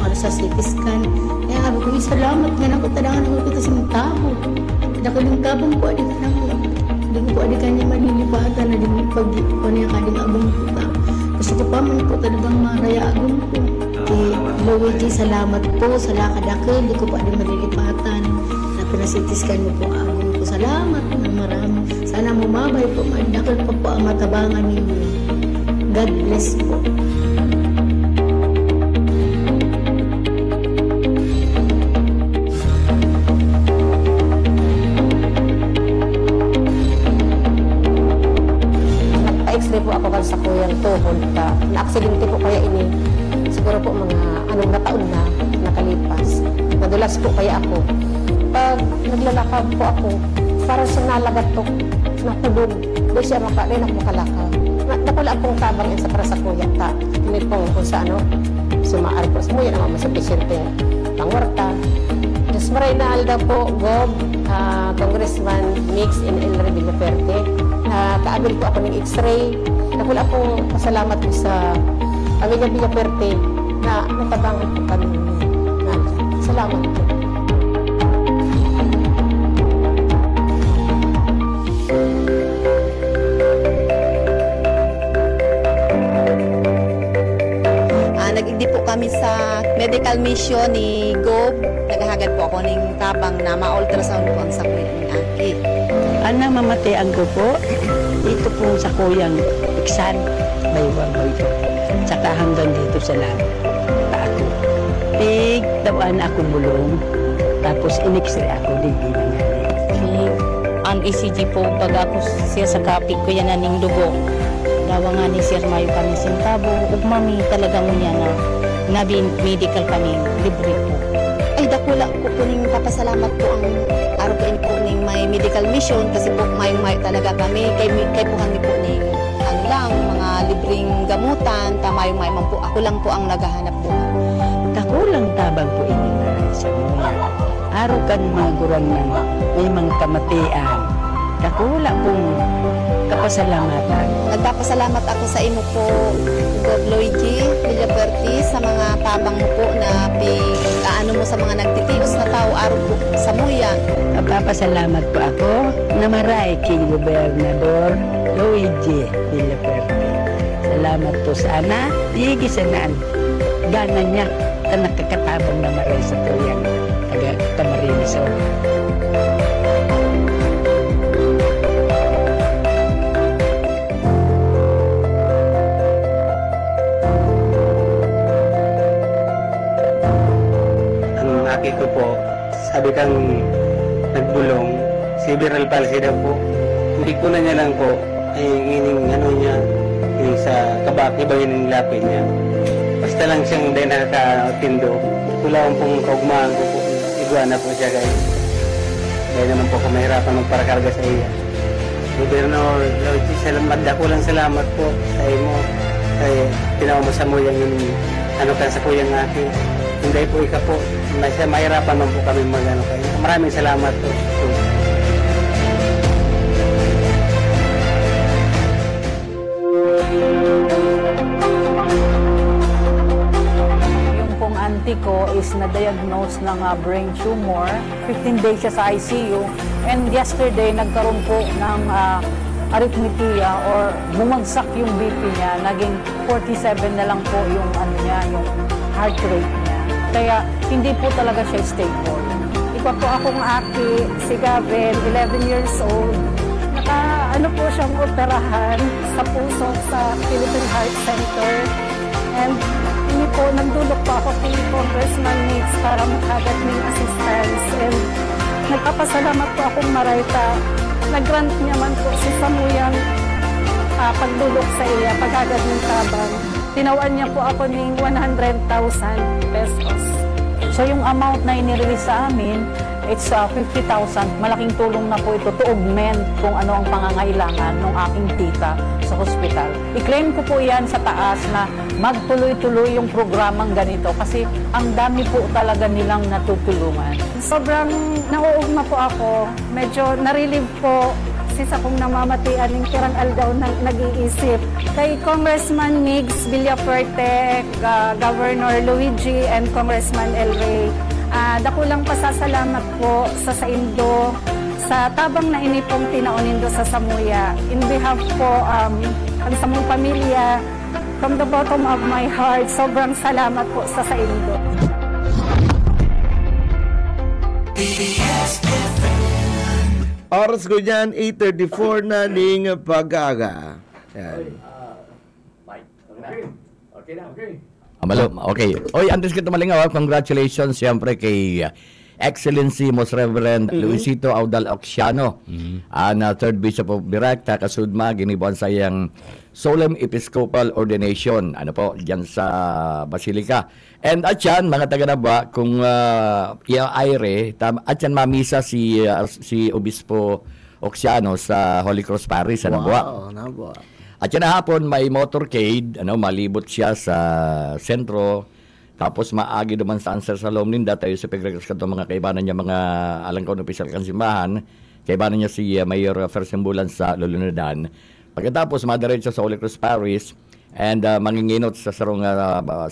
para sa CT scan. Kaya sabi ko, salamat nga na ko tadangan ako kita sa tabo. Dako yung tabang ko, adi ka na ko. Hindi ko adi ka niya malilipatan na di mo pag-ipon niya kading agong puta. Gusto ko pa man po talagang maraya agong ko. Luigi, salamat po sa lakad-akil. Hindi ko pa adi malilipatan. Na pinag-CT scan mo po agong ko. Salamat na marami. Sana mumabay po, madakal pa po ang matabangan ninyo. God bless po. Nagpa-x-ray po ako sa kuyang tuhod ka. Na-aksidente po kaya ini. Siguro po mga na taon na nakalipas. Nadulas po kaya ako. Pag naglalakad po ako, parang siya nalagatok, napulog. Doon siya makalakad. Napula akong tabang sa para sa kuya ta. Hindi po kung sa sumaar po sumuya naman masupisyente pangwarta. Diyos maray na alda po, Gob, Congressman Mix in El Villaferte. Kaabil po ako ng X-ray. Nakula pong pasalamat po sa Pamilya Villaferte na natabangan po kami. Salamat po. Nag-igdi po kami sa medical mission ni Gob. Naghahagad po ako ng tabang na ma-ultrasound po ang sakit ni Aki. Ana mamatayan ko po, dito po sa kuyang Iksan, baywang ito. Saka hanggang dito sa lahat. Ako. Tawaan ako bulong, tapos in-x-ray ako, digdi na nga. Ang ECG po, pag ako siya sa kapig ko yan naning dugo. Dawa nga ni Sir Mayo kami sintabo, ugmami talagang niya na nabing medical kami, libre po. Ay, dakula ko po ning papasalamat po ang araw po ning may medical mission kasi po mayong talaga kami. Kay po kami po ning ano lang, mga libreng gamutan, tamayong may po. Ako lang po ang naghahanap po. Dakulang tabang po ini na sa mga. Araw kan mga gurang ng may mga kamatian. Dakula pong kapasalamatan. Nagpapasalamat ako sa imo po, Gob Luigi Villaferte, sa mga tabang mo po na ano mo sa mga nagtitios na tao araw po sa muya. Nagpapasalamat po ako na maray kay Gobernador Luigi Villaferte. Salamat po sana, higi sanaan. Gana niya na nakakatabang na maray sa tuyang taga-Camarines. Ko po, sabi kang nagbulong, cerebral palsy daw po. Hindi ko na niya lang po, ay ining ano niya, yung sa kabaki ba yung lapin niya. Basta lang siyang dahil nakakatindo. Wala akong pong kaugmaan ko po. Iguana po siya guys. Dahil naman po kumahirapan magparakarga sa iya. Gobernador, salamat ako lang salamat po sa imo. Kaya tinawa mo sa mo yung ano ka sa kuyang akin. Hindi po ika po. Mahirapan man po kami mag-ano kayo. Maraming salamat po. Yung pong auntie ko is na-diagnose ng brain tumor. 15 days siya sa ICU. And yesterday, nagkaroon po ng arrhythmia or bumagsak yung BP niya. Naging 47 na lang po yung yung heart rate niya. Kaya hindi po talaga siya stable. Iba po akong aki, si Gabriel, 11 years old. Ano po siyang operahan sa puso sa Philippine Heart Center. And hindi po, nagdulog po ako kay Congressman Mix para makagad ng assistance. And nagpapasalamat po akong marayta. Nag-grant niya man po si Samuyang pagdulog sa iya, pagagad ng tabang. Tinawaan niya po ako ng 100,000 pesos. So yung amount na inirelease sa amin, it's 50,000. Malaking tulong na po ito to augment kung ano ang pangangailangan ng aking tita sa hospital. I-claim ko po yan sa taas na magtuloy-tuloy yung programang ganito kasi ang dami po talaga nilang natutulungan. Sobrang nauugma po ako. Medyo na-relieve po sisa kong namamatian ng tirang aldaw na nag-iisip. Kay Congressman Mix Villaferte, Governor Luigi, and Congressman El Rey, dakulang pasasalamat po sa Saindo, sa tabang na inipong tinaonindo sa Samuya. In behalf po, ang samong pamilya, from the bottom of my heart, sobrang salamat po sa Saindo. Oras ko dyan, 8:34 na ning pag-aga. Yan. Okay na, okay. Okay. Oy, Andres kita malingaw, congratulations siyempre kay Excellency Most Reverend Luisito Audal Oxiano, na Third Bishop of Birac, Takasudma, ginibuan sa iyang solemn episcopal ordination, ano po, diyan sa Basilica. And at yan, mga taga-Naba, kung iaayre, at yan mamisa si Obispo Oxiano sa Holy Cross Parish sa Nabua. Wow, Nabua. At yan na hapon, may motorcade, malibot siya sa sentro Tapos maagi naman sa answer sa Lomlinda, tayo sa pagrekas ka mga kaibanan niya, mga alangkaw ng opisyal kan simbahan, kaibanan niya si Mayor First Simbulan sa Lulunadan. Pagkatapos, madiretso sa Holy Cross Parish, and manginginot sa sarong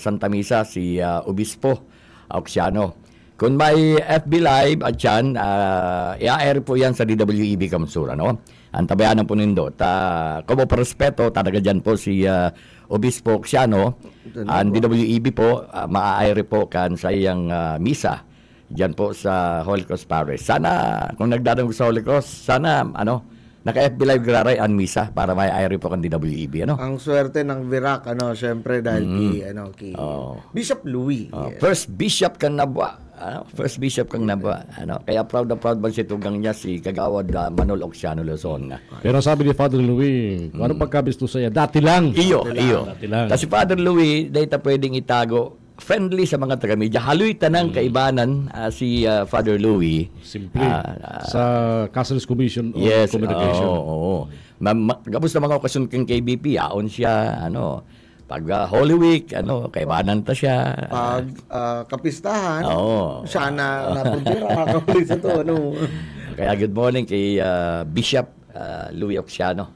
Santa Misa si Obispo Auxiano. Kung may FB Live at yan, i-air po yan sa DWEB Kamsur, ano? Ang tabayanan po nindot. Como per respeto, talaga dyan po si Obispo Auxiano. Ang DWEB po, maa-air po kan sa iyang misa dyan po sa Holy Cross Parish. Sana, kung nagdadang sa Holy Cross, sana, naka-FB Live graray ang misa para may air po kan DWEB, ano? Ang swerte ng Virac, syempre dahil kay Bishop Louis. First Bishop kang nabwa. First Bishop kang nabwa. Kaya proud na proud bang situgang niya si Kagawad Manol Auxiano Luzon. Pero sabi ni Father Louis, ano pagkabisto sa'yo? Dati lang. Iyo. Dati lang. Kasi Father Louis, dahil pwedeng itago, friendly sa mga taga-media. Haloy tanang kaibanan si Father Louis. Simple. Sa Castles Commission on Communication. Oo. Gabos na mga okasyon kang KBP, aon siya, pag Holy Week, kaibanan ta siya. Pag kapistahan, siya na napuntira, makakapuli sa to, Kaya good morning kay Bishop Louis Auxiano.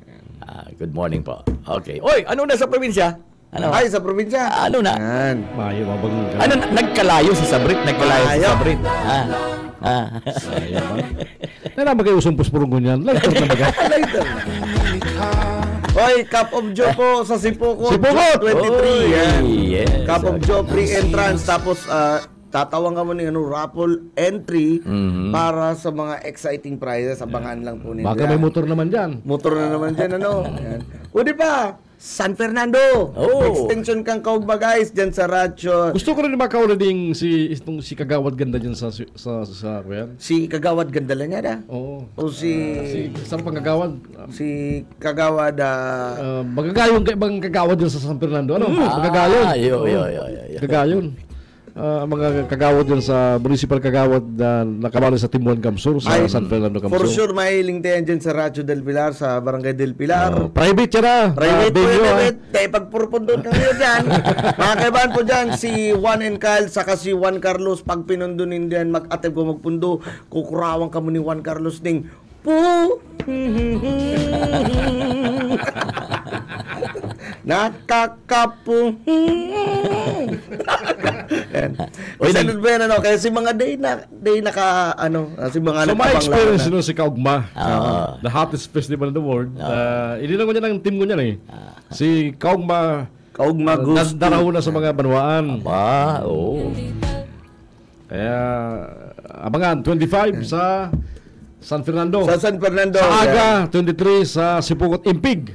Good morning po. Okay. Oy, ano na sa probinsya? Ay, sa probinsya? Ano na? Mayo, mabang. Nagkalayo si Sabrit. Sabrit. Naman kayo usumpos purong ganyan. Later na baga. Oy, Cup of Joe po sa Sipokot. 23. Yes. Cup of Joe pre-entrance. Tapos, tatawang ka mo ng raffle entry para sa mga exciting prizes. Abangan lang po nila. Baka may motor naman dyan. Motor na naman dyan, Yan. O di ba? San Fernando. Extension kang Kaugba guys dyan sa Ratio. Gusto ko rin makawala ding si Kagawad Ganda dyan sa kuyan. Si Kagawad Ganda lang yan Oo. O saan pang Kagawad? Si Kagawad magagayon ka ibang Kagawad dyan sa San Fernando. Magagayon. Kagayon. Mga kagawad yan sa municipal kagawad na nakabalo sa Timuan Kamsur sa San Fernando Kamsur. For sure may lingtayan dyan sa Ratio del Pilar, sa Barangay del Pilar. Private yan Private po yun. Dahil pagpurpundon kami dyan. Mga kaibahan po dyan, si Juan and Kyle saka si Juan Carlos. Pag pinundunin dyan, mag-atib ko magpundo, kukurawang ka mo ni Juan Carlos ding nakakapu. Salud ba yan, kaya si mga day naka, si mga so my experience, si Kaugma, the hottest festival in the world, hindi lang ko niya ng team ko niyan si Kaugma Gusto. Daraho na sa mga banwaan. Kaya, abangan, 25 sa San Fernando. Sa San Fernando. Sa Aga, 23 sa Sipokot, Impig.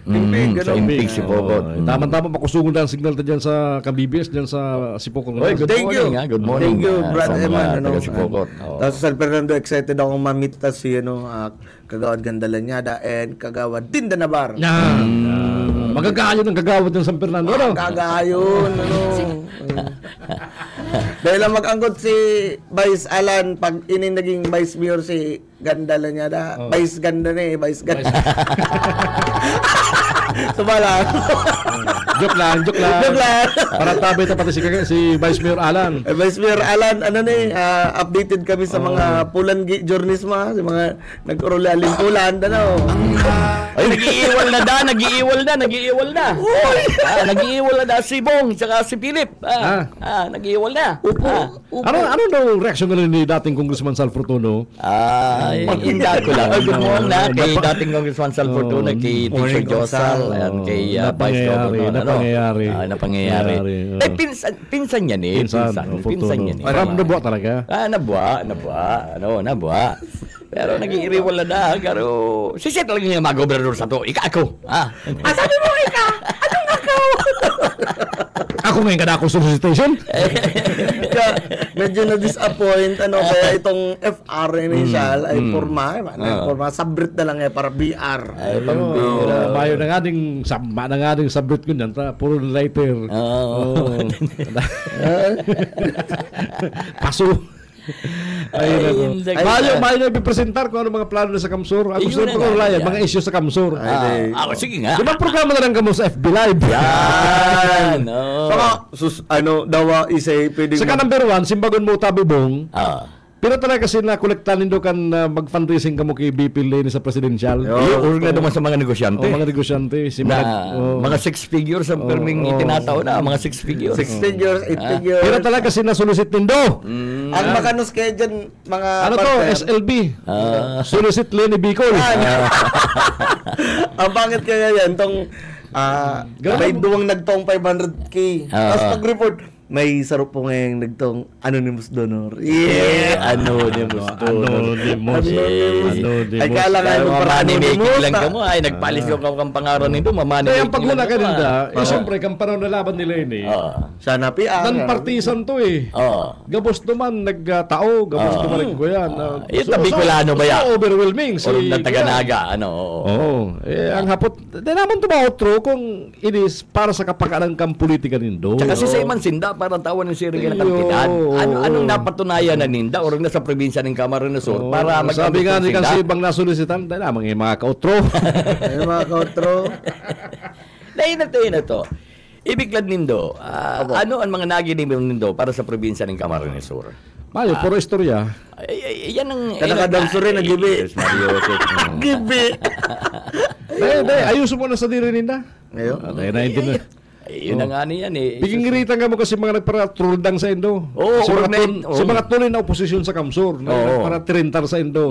Sa Impig, Sipokot. Tama-tama, makusungon na ang signal ta dyan sa KBBS, dyan sa Sipokot. Thank you. Good morning. Thank you, Brad Eman. Sipokot. Tapos sa San Fernando, excited akong mamit si Kagawad Gandalanyada and Kagawad Dindanabar. Magagayon ang Kagawad ng San Fernando. Gagayon. Dahil lang mag-anggot si Vice Alan pag naging Vice Mayor si Gandalanyada. Vice Ganda na Vice Ganda. Sumalang. Joke lang. Para tabi ito pati si Vice Mayor Alan. Vice Mayor Alan, updated kami sa mga pulan journalisma, sa mga nag-uraling pulan, Ay, nag-iiwal na. Nag-iiwal na si Bong, tsaka si Philip. Nag-iiwal na. Ano daw reaction na ni dating Congressman Sal Fortuno? Hindi ko lang. Good morning na kay dating Congressman Sal Fortuno, kay Teacher Josal, kay Vice Governor. Napangyayari. Pinsan niya ni. Pinsan niya ni. Nabuwa talaga? Nabuwa. Pero nag-iiriwala na. Pero sisit lang niya mga gobernador sa to. Ako. Sabi mo, anong ako? Ako ngayon ka na ako solicitation? Medyo na-disappoint. Kaya itong FR initial ay forma. Sabrit na lang para BR. Mayo na nga ding sabrit ko dyan. Puro later. Paso. Mayo ipipresentar kung ano mga plano na sa Kamsur. Ang gusto ko mga issue sa Kamsur. Sige nga. Di ba programa na lang kamo sa FB Live? Yan. Saka, dawa isay pwedeng... Saka number 1, simbagon mo tabibong. Pero talaga kasi nakolektanin do kan mag-fundraising kamo kay BP Lane sa presidential. Or nga naman sa mga negosyante. Mga negosyante. Mga 6 figures ang perming itinataw na. Mga 6 figures. 6 figures, 8 figures. Pero talaga kasi nasulusit nindo. Ang makanos kayo dyan, mga ano to? SLB. Sulusit Lenny Bicol. Ang bakit kaya yan? Itong may duwang nagtong 500K. Tapos pag-report, may sarap po ngayong nagtong anonymous donor. Anonymous donor. Ay, kala nga yung mamaninikig lang ka mo. Ay, nagpalis yung kang pangaron nito. Mamaninikig lang ka mo. Pagmuna ka ninda, siyempre, kang panahon na laban nila yun sana piang. Non-partisan to Gabos naman, nagtao. Gabos naman nagkuyan. Yung tabi ko lano ba yan? So overwhelming. O na Taganaga. Ang hapot, di naman tumaotro kung inis para sa kapakanan kang politika nindo. Kasi sa iman sinda, parang tawa ng siring na kapitan. Anong napatunayan na ninda o nasa probinsya ng Camarines Sur para sabi nga ni kasi ibang nasolisitan dahil namang yung mga kautro. Mga kautro. Dahil na to. Ibiglad nindo, ano ang mga naginim nindo para sa probinsya ng Camarines Sur? Mayo, puro istorya. Yan ang... Kadang-kadang suri na gibi. Gibi. Ayuso mo na sa diri ninda. Ngayon? Yun na nga niyan Bigingiritan ka mo kasi mga nagpara-truldang sa Indo. Si mga tuloy na oposisyon sa Kamsur. Para tirintar sa Indo.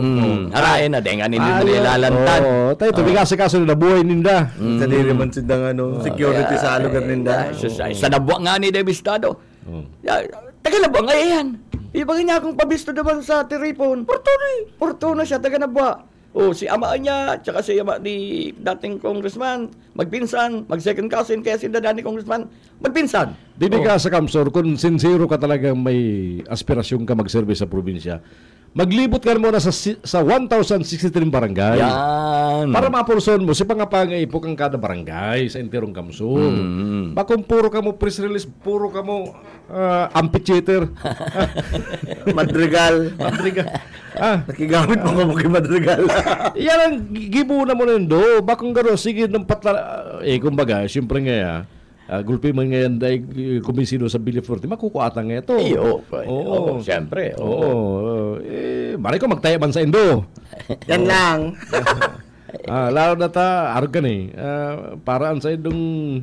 Arayin na, dengan hindi mo nilalantad. Tayo, tubigasi kaso na buhay ninda. Sa di naman sindang security sa lugar ninda. Sa nabuwa nga ni Devistado. Taga nabuwa nga yan. Ibagay niya akong pabisto naman sa Tiripon. Portuno siya, taga nabuwa. Si ama niya, tsaka si ama ni dating congressman, magpinsan, mag-second cousin, kaya si dada ni congressman, magpinsan. Dili ka sa Kamsur, kung sincero ka talagang may aspirasyon ka mag-service sa probinsya, maglibot ka muna sa 1,063 barangay. Yan. Para mapurson mo, si pangapangay po kang kada barangay sa interong Kamsur. Bakong puro ka mo press release, puro ka mo amphitheater. Madrigal. Nakigamit mo ka mo kay Madrigal. Yan ang gibuna mo nindo. Bakong gano'n, sige ng patla... kumbaga, siyempre nga gulpi man ngayon dahil kumisino sa Billy Forte, makukuatan nga ito. Siyempre. Mari ko magtayaban sa Indo. Yan lang. Lalo na arog ka ni. Paraan sa Indong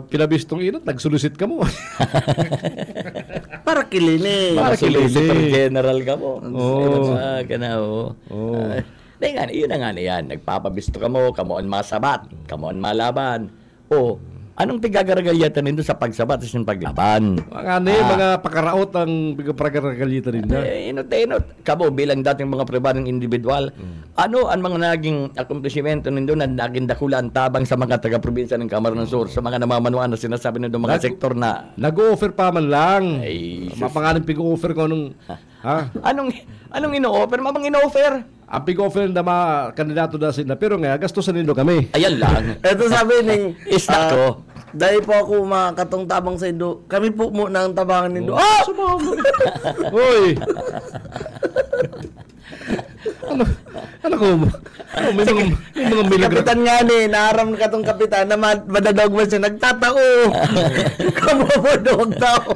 pinabistong inat, nagsulusit ka mo. Para kilini. Super general ka mo. Yun na nga yan. Nagpapabisto ka mo, kamoon masabat, kamoon malaban. Anong tigagaragaliyatan nito sa pagsabat at yung paglaban? Mga pakaraot ang pagagaragaliyatan nito. Inot. Kamo bilang dating mga pribadong individual, ano ang mga naging accomplishment nito na naging dakulan tabang sa mga taga-probinsya ng Camarines Sur, sa mga namamanuan na sinasabi nito mga sektor na... Nag-o-offer pa man lang. Mapangalan pig-o-offer ko nung... Anong ino-offer? Mamang ino-offer? Ang pig-offer na mga kandidato na sila. Pero nga, gastusan nindo kami. Ayan lang. Ito sabi ng... Isda ko. Dahil po ako makatong tabang sa Indo, kami po muna ang tabangan nindo. Sumama! Hoy! Ano ko? May mga milagro. Kapitan nga ni, naaram ka tong kapitan na madadog mo siya, nagtatao. Kamamodog tao.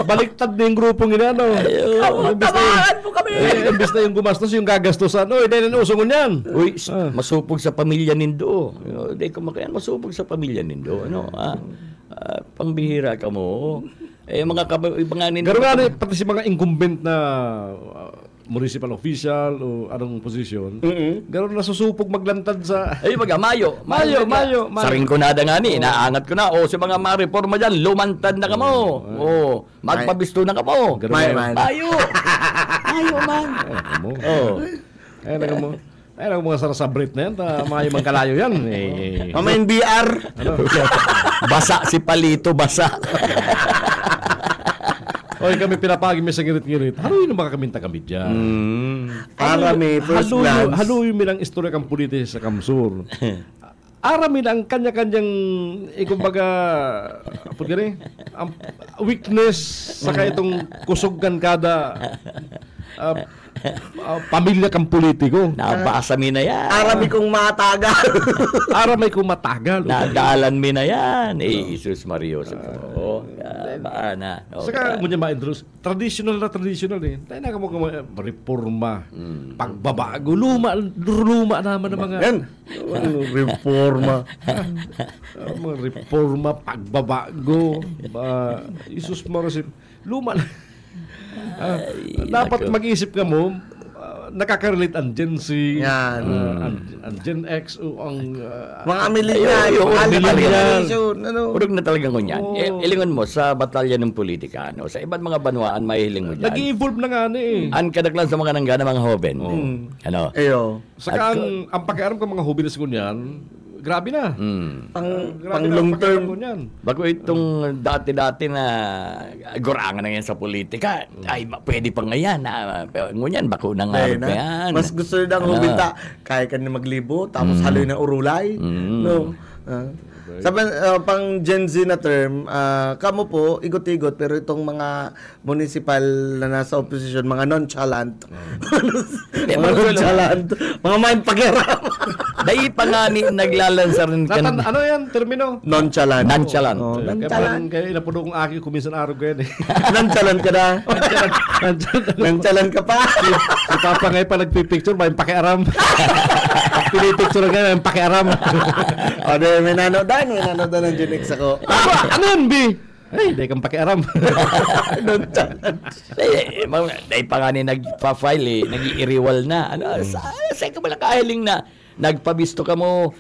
Baliktad na yung grupong ina, no? Tabangan po kami! Imbis na yung gumastos, yung gagastosan. Dahil nausong yan. Masupog sa pamilya nindo. Dahil kumakayan, masupog sa pamilya nindo. Pangbihira ka mo. Mga nindo. Garo nga pati si mga incumbent na municipal official o anong posisyon, gano'n nasusupog maglantad sa... Mayo. Saring ko na nga ni, inaangat ko na. Si mga ma-reforma dyan, lumantad na ka mo. Magpabisto na ka mo. Mayo man. Ayun ang mga sarasabrit na yan. Mayo mang kalayo yan. Mamayin BR. Basa si Palito, basa. Kami pinapagi may sa ngirit-ngirit. Haluin na makakamita kami dyan. Para may first glance. Haluin mo lang istorya kang politis sa Kamsur. aramin ang kanya-kanyang kumbaga apa gani ang weakness saka itong kusuggan kada pamilya kang politiko. Nabasa mi na yan. Arami kong matagal. Aramay kong matagal. Nadalan mi na yan. Jesus Mario. Baana. Saka mo niya ma-introduce. Traditional eh. Tayo na mo reforma. Pagbabago. Luma naman ng mga... Yan. Reforma. Mga reforma, pagbabago. Jesus Mario. Luma na. Dapat mag-isip ka mo, nakaka-relate ang Gen Z, ang Gen X, ang mga millennial. Urog na talagang kunyan. Ilingon mo sa batalya ng politika, sa ibang mga banwaan, mahihiling mo dyan. Nag-evolve na nga Ang kadaklan sa mga nanggana mga hoben. Saka ang pakiaram ko mga hoben na sigunyan, grabe na. Pang long term. Bago itong dati-dati na gurangan na yan sa politika, ay pwede pa ngayon. Ngunyan, bako na nga yan. Mas gusto nyo ng humita, kaya ka na maglibo, tapos haloy na urulay. No? Sabi, pang Gen Z na term, kamo po, igot-igot, pero itong mga municipal na nasa opposition, mga nonchalant. Mga nonchalant. Mga main pakiram. Dahil pa nga naglalansar rin ka. Ano yan, termino? Nonchalant. Nonchalant. Kaya inapuno kong aki kuminsan araw ko yan eh. Nonchalant ka na. Nonchalant ka pa. Si Papa ngayon pa nagpipicture, may pakiaram. Pinipicture nga, may pakiaram. O, may nanodan ng Gen X ako. Ano yun, B? Ay, di kang pakiaram. Dahil pa nga nagpa-file nag-i-rewal na. Sa'yo ka pala kahiling na. Nagpabisto kamo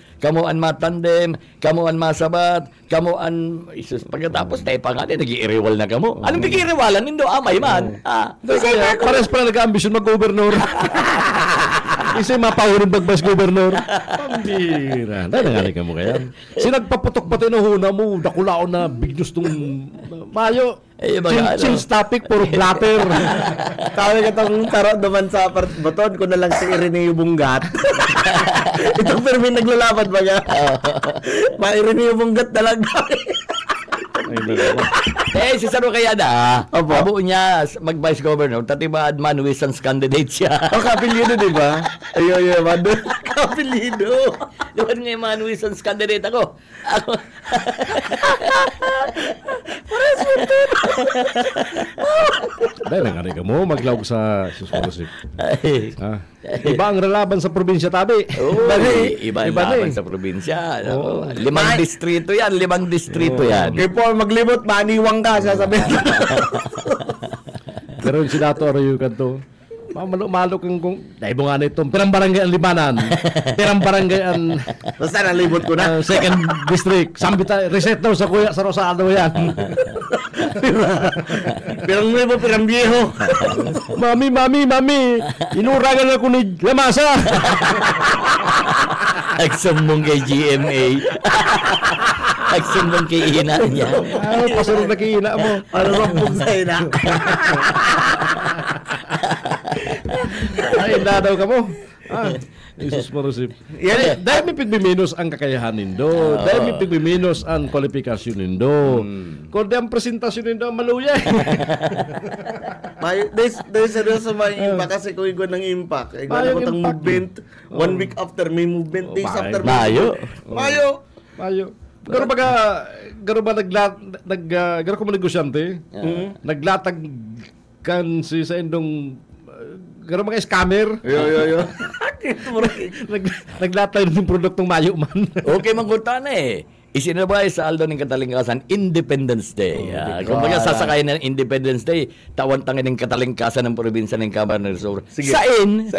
an matandem, kamo an masabat, kamo an isus pagkatapos tayo pa nga nag-i-rewal na kamo. Anong bigi-rewalan nindo amay man? Pares pala nag-ambisyon mag-gobernador. Isa mapahulong bagbas gobernador. Pambira. Dahil nangali ka mo kaya. Sinagpaputok pati na huna mo, dakulao na bignos nung mayo. Change topic, puro blatter. Kami katong tarot naman sa baton ko na lang si Ireneo Bungat. Itong Fermin naglalapad ba niya? Ma-Ireneo Bungat na lang kami. Si Saro kaya na, abo niya mag-vice governor, tatibad Manuisans candidate siya. Kapilido, di ba? Ayo, kapilido. Doon nga yung Manuisans candidate ako. Pares mo ito. Dahil nangyari ka mo, maglawag sa susulusip. Iba ang relaban sa probinsya, tabi. Iba ang relaban sa probinsya. 5 distrito yan. Kaya po, maglibot, maniwang ka, sasabihin. Pero yung si Dato Arayo kanto, malo kang dahil mo nga na itong pirang barangay ang Limanan, pirang barangay ang basta nalibot ko na second district, sambita reset daw sa kuya sa Rosado yan. Pirang libo, pirang viejo. Mami, inurangan ako ni Lamasa. Nagsumbong kay GMA. Nagsumbong kay ina niya. Pasurog na kay ina mo. Ano rampog sa ina? Ay, daw ka mo. Jesus Marusip. Dahil may pigbiminus ang kakayahan nindo. Dahil may pigbiminus ang kwalifikasyon nindo. Kung di ang presentasyon nindo, maluya. Dahil seryoso may impact kasi kung igon ng impact. Igon ako ng movement. 1 week after may movement. Days after Mayo. Garo ba garo ko negosyante? Naglatag kan si sa indong garo mga scammer. Yo. Naglatag ng produktong mayo man. Okay, manggunta na eh. Isinabay sa Aldo ng Katalingkasan, Independence Day. Kung baga sasakay ng Independence Day, tawan-tangin ng Katalingkasan ng probinsya ng Camarines Sur. Sain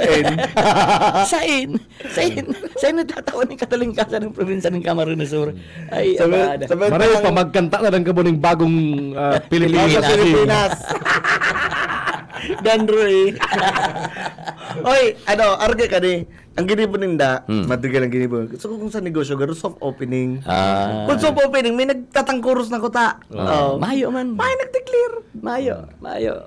natatawan ng Katalingkasan ng probinsya ng Camarines Sur. Ay, Maray pa magkanta na ng kabuning bagong Pilipinas. Dandroy. Oy, arge ka ni. Ang ginibo ninda, matigal ang ginibo. So kung sa negosyo, garo soft opening. Kung soft opening, may nagtatangkuros na kuta. Mayo man. May nagdeclare. Mayo.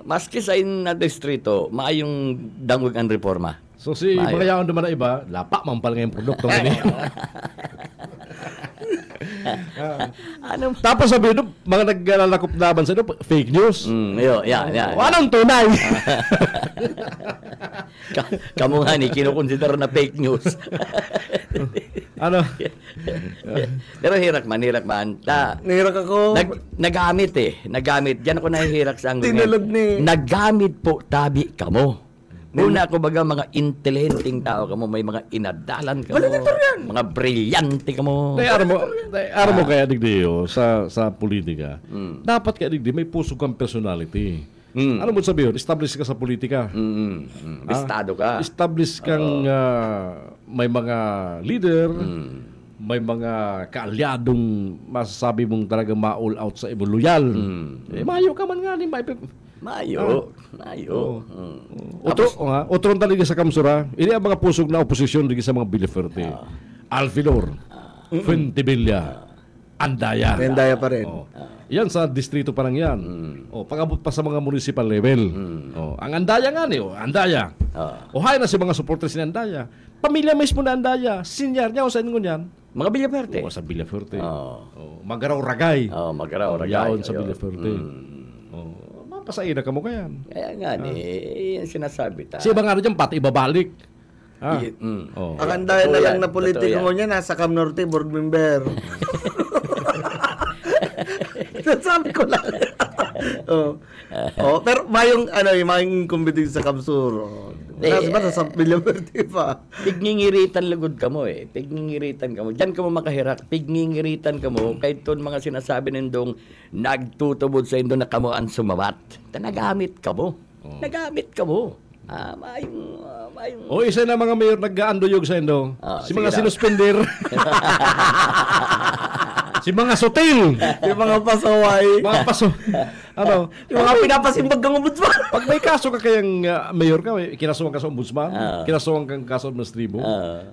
Maski sa na distrito, maayong dangog ang reforma. So si mga yaon naman na iba, lapa man pala ngayong produkto. Tapos sabi nyo, mga naglalakop laban sa inyo, fake news. Anong tunay? Kamu nga ni, kinukonsider na fake news. Ano? Pero hirak man. Nahirak ako. Nagamit. Diyan ako nahihirak sa ang Tinulog ni. Nagamit po tabi kamo. Una ako baga mga intelihenteng tao kamo, may mga inadalan kamo. Mga brilyante kamo. Araw mo kaya digdiyo sa politika. Dapat kaya digdi may puso kang personality. Ano mo sabihin? Establish ka sa politika. Estado ka. Establish kang may mga leader, may mga kaalyadong masasabi mong talagang ma-all out sa imo loyal. Mayo ka man nga ni Mayo. Otron talaga sa kamsura. Ini ang mga pusog na oposisyon dito sa mga Villaferte. Alfilor, Fuentevilla, Andaya. Andaya pa rin. Yan sa distrito pa lang yan. Pag-abot pa sa mga municipal level. Ang Andaya nga ni, Andaya. Hay na si mga supporters ni Andaya. Pamilya mismo na Andaya. Senior niya o sa inyo yan? Mga Villaferte. Sa Villaferte. Magaraw-ragay. Magaraw-ragay. Yaon sa Villaferte. Pasaina ka mo kaya. Kaya nga yung sinasabi ta. Siya ba nga dyan, pati ibabalik. Ang Andaya na lang na politiko mo niya, nasa Cam Norte, board member. Sabi ko lang. Pero mayong committee sa Kamsur. Nasa Villaferte pa. Pigngingiritan lagod ka mo Pigngingiritan ka mo. Diyan ka mo makahirak. Pigngingiritan ka mo. Kahit doon mga sinasabi nindong nagtutubod sa indo na kamo ang sumawat. Nagamit ka mo. Nagamit ka mo. Mayong. Isa na mga mayor nag-aanduyog sa indo. Si mga sinuspender. Si mga sotil. Si mga pasaway. Yung mga pinapasimbag kang ombudsman. Pag may kaso ka kayang mayor ka, kinasuhan ka sa ombudsman, kinasuhan kang kaso administratibo,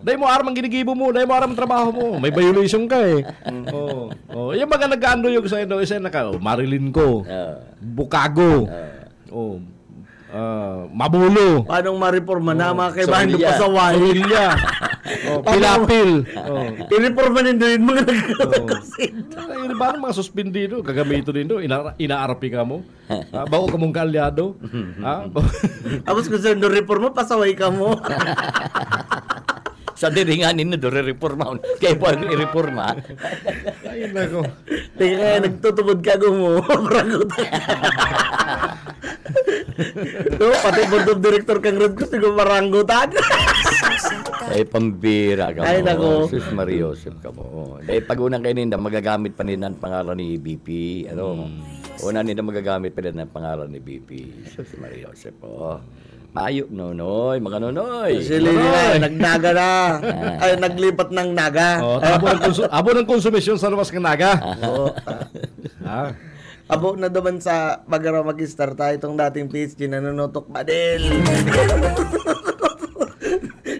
dahil mo aram ang ginigibo mo, dahil mo aram ang trabaho mo, may violation ka yung mga nag-aanduyog sa indo, isa na ka, Marilyn ko, Bukago, Mabulo. Paanong ma-reforma na mga kaibahan ng pasaway? Sorilla. Pilapil. I-reforma din mga nagkakasin. Paano mga suspendido? Gagamito din do. Inaarapi ka mo. Bago ka mong kaalyado. Tapos kung saan do reforma, pasaway ka mo. Sa diringanin na do re-reforma. Kaya po ang i-reforma. Ayun na ko. Kaya nagtutubod ka mo. Marangutan. Pati board of director kang red ko, siguro marangutan. Ay, pambira ka mo. Ay, nako. Sus Maria Joseph ka mo. Pag unang kayo ninda, magagamit pa nila ang pangalan ni BP. Una nila magagamit pa nila ang pangalan ni BP. Sus Maria Joseph po. Maayop, nonoy. Mga nonoy. Sila nagnaga na. Ay, naglipat ng naga. Abo ng konsumisyon sa luwas ng naga. Abo na naman sa Bagara Mag-Star tayo itong dating PSG na nanonotok Badel.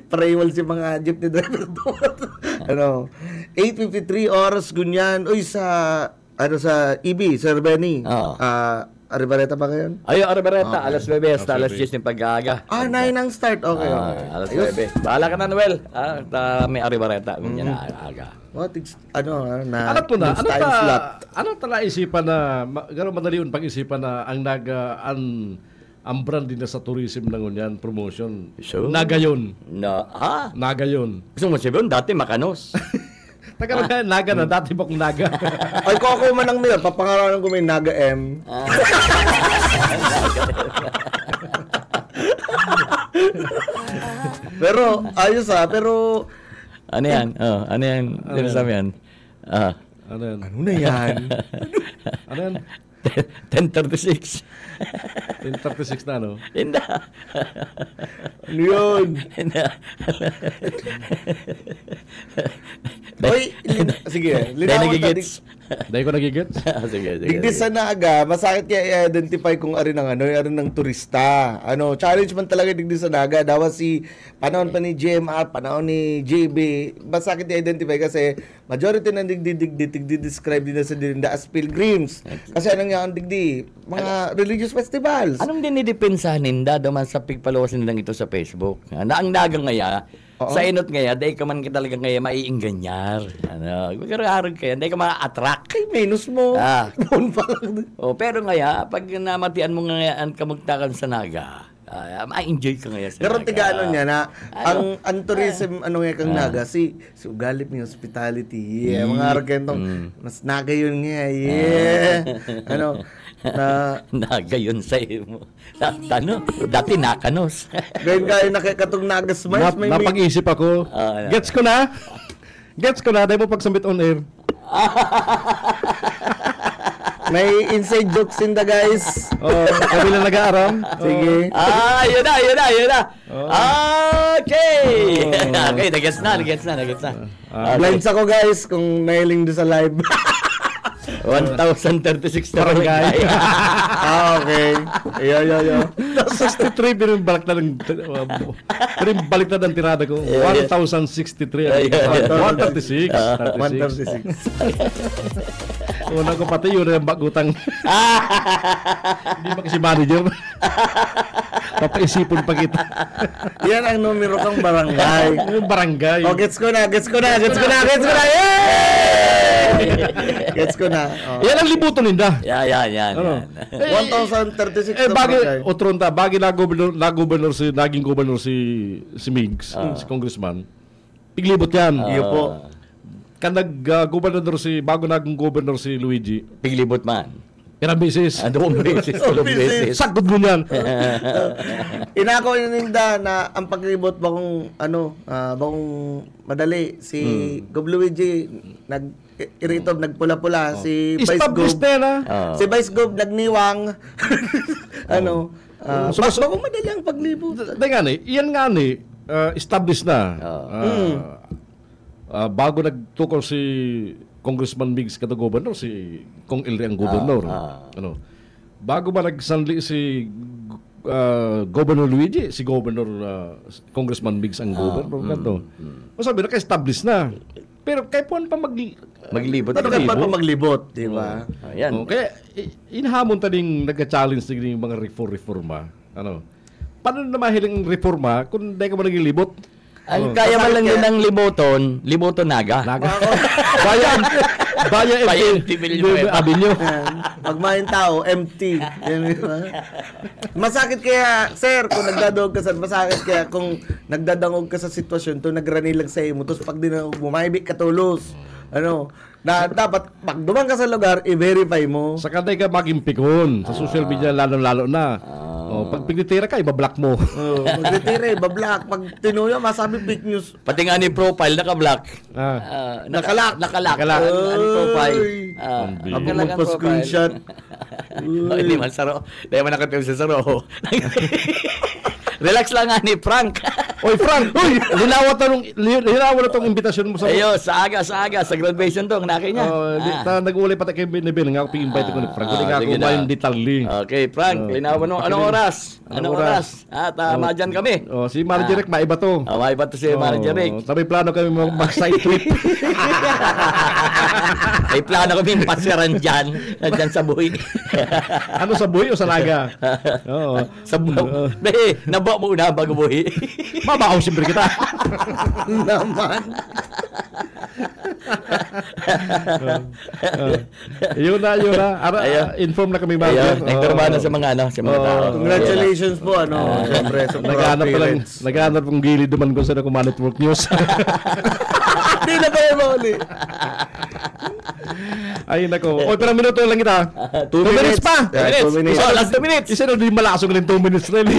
Paraiwal si mga jeepney driver doon. 8:53 oras ganyan. Uy, sa EB, Sir Benny. Aribareta ba kayo? Aribareta. Alas 9 hasta alas 10 ng pag-aaga. 9 ang start. Okay. Alas 9. Bahala ka na, Noel. May Aribareta. Ganyan na aga. Ano tala isipan na gano'ng madaliun pag-isipan na ang ang brand din na sa tourism ng unyan promotion. Nagayon. Nagayon. Gusto mo sabihin, dati Makanos. Tagal naga na, dati ba kung naga? Ay, kung ako man ang mayor, papangaralan ko may Naga M. Pero, ayos pero... Ano yan? Ano yan? Ano yan? Ano yan? Ano na yan? Ano yan? 10:36. 10:36 na, no? Hindi. Ano yun? Oy, sige. Dahil ko nagigits? Sige. Digdi sa Naga, masakit kaya i-identify kung ari ng turista. Challenge man talaga digdi sa Naga. Dawa panahon pa ni GMR, panahon ni JB. Masakit i-identify kasi majority ng digdi-describe din na sa Dirinda as pilgrims. Kasi anong yung digdi? Mga religious festivals. Anong dinidepensahan ninda naman sa pigpalawasin nilang ito sa Facebook? Na ang Naga ngaya, Sa inot ngaya, dahil ka man kita talaga ngaya maiingganyar. Ano, magkararag kaya, dahil ka ma-attract. Kay minus mo. Pero ngaya, pag namatian mo ngayaan ka magtakan sa naga, ma-enjoy ka ngaya sa pero naga. tiga ano niya na, ang tourism, kang naga, si ugalip niya, hospitality, mga argentong, mas naga yun nga, naga yun sa mo. Dati nakanos. Ganyan kayo nakikatong nagas mais. Napag-isip ako. Gets ko na. Dahil mo pagsambit on air. May inside jokes in the guys. Kami lang nag-aaram. Sige. Yun na. Okay. Okay, nagets na. Blinds ako guys kung nailing doon sa live. 1,036 barangay. Okay. Yo. 63 balik na ng tirada ko. 1,063. 136. 136. Una ko pati yun yung bagutang. Hindi ba kasi manager? Papaisipon pa kita. Yan ang numero kang barangay. Barangay. Gets ko na. Gets ko na. Yan ang libuto ninda. Yan. 1,036 naging gobernador si Migs, si congressman. Piglibot yan. Iyo po. Kan bago naging gobernador si Luigi. Piglibot man. Ilang beses. Dalawang beses. Sakot mo yan. Inako ninda na ang paglibot bakong madali si Gob Luigi nag-iritob, nagpula-pula si Vice Gob. Si Vice Gob nagniwang. Bakong madali ang paglibot. Iyan nga ni, established na. Bago nagtukol si Congressman Migs kada gobernador, si Kong Ilri ang gobernador. Bago ba nagsanli si Governor Luigi, si Congressman Migs ang gobernador. Masabi na ka-establish na. Pero kaya po pa maglibot. Maglibot, di ba? Kaya inhamon taning nagka-challenge ng mga reforma. Paano na mahiling reforma kung hindi ka ba naglibot? Ang kaya man lang yun ng liboton naga. Baya empty Avenue. Pag main tao, empty. Masakit kaya, sir, kung nagdadawag ka kung nagdadangog ka sa sitwasyon to, nagranilag sa imo, tapos pag dinangog mo, maibig ka tulos. Na dapat pag duman ka sa lugar, i-verify mo. Sa kanday ka maging pikon. Sa social media lalo-lalo na. Pag pigtitira ka, ibablock mo. Pagtitira, ibablock. Pag tinuyo, masabi fake news. Pati nga ni profile, naka-block. Naka-lock. Ano profile? Ako magpa-screenshot. Hindi man, Saro. Dahil man nakatiyong si Saro. Relax lang nga ni Frank. Oy, Frank! Uy! Linawa na tong imbitasyon mo sa... Ayo, sa aga. Sa graduation to, ang naki niya. Nag-uulay pati kay Benebel. Nga ako ping-invite ko ni Frank. Hindi nga ako mayung detalye. Okay, Frank. Linawan mo. Anong oras? At madyan kami. Si Manager Rick, maiba to. Maiba to si Manager Rick. Sabi plano kami mag-side trip. May plano kami pasyaran dyan. Dyan sa buhay. Ano, sa buhay o sa naga? Sa buhay. Naba mo na bago buhay. Mabaw siyempre kita. Naman. Yun na. Inform na kami Manager. Nagkarma na sa mga tao. Congratulations po, siyempre, sa naghanap pong gilid naman kung saan ako network news. Hindi na kayo mauli. Ay, nako. Pero minuto lang kita. 2 minutes pa. 2 minutes. Last 2 minutes. Isa na di malasong ng 2 minutes really.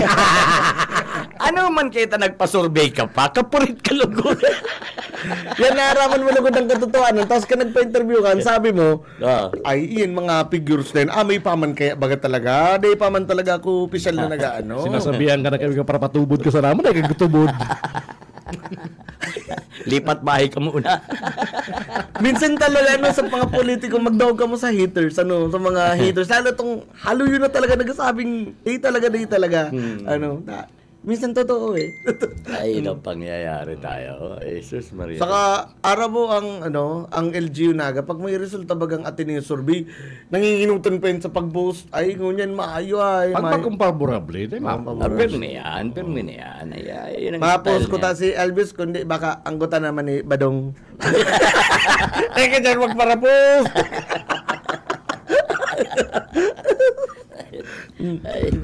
Ano man kita nagpa-survey ka pa, kapurit ka lugo. Yan, naaraman mo lugod ng katotohanan. Tapos ka nagpa-interview ka, sabi mo, ay, iyan mga figures din. May paman kaya baga talaga. Di paman talaga ako opisyal na nag-ano. Sinasabihan ka na kami para patubod ka sa naman, ay kagutubod. Lipat bahay ka muna. Minsan talaga sa mga politiko, magdawag ka mo sa haters, sa mga haters. Halo yun na talaga nagsasabing, di talaga. Minsan totoo eh. Ay, ang pangyayari tayo. Jesus Maria. Saka araw mo ang LGU Naga, pag may resulta bagang Ateneo survey, nanginginutan pa yun sa pag-post. Ay, ngunyan maayo ay. Pag magkomparable, Pirmi yan. Mapos ko ta si Elvis, kundi baka anggota naman ni Badong. Teka dyan, magparapos!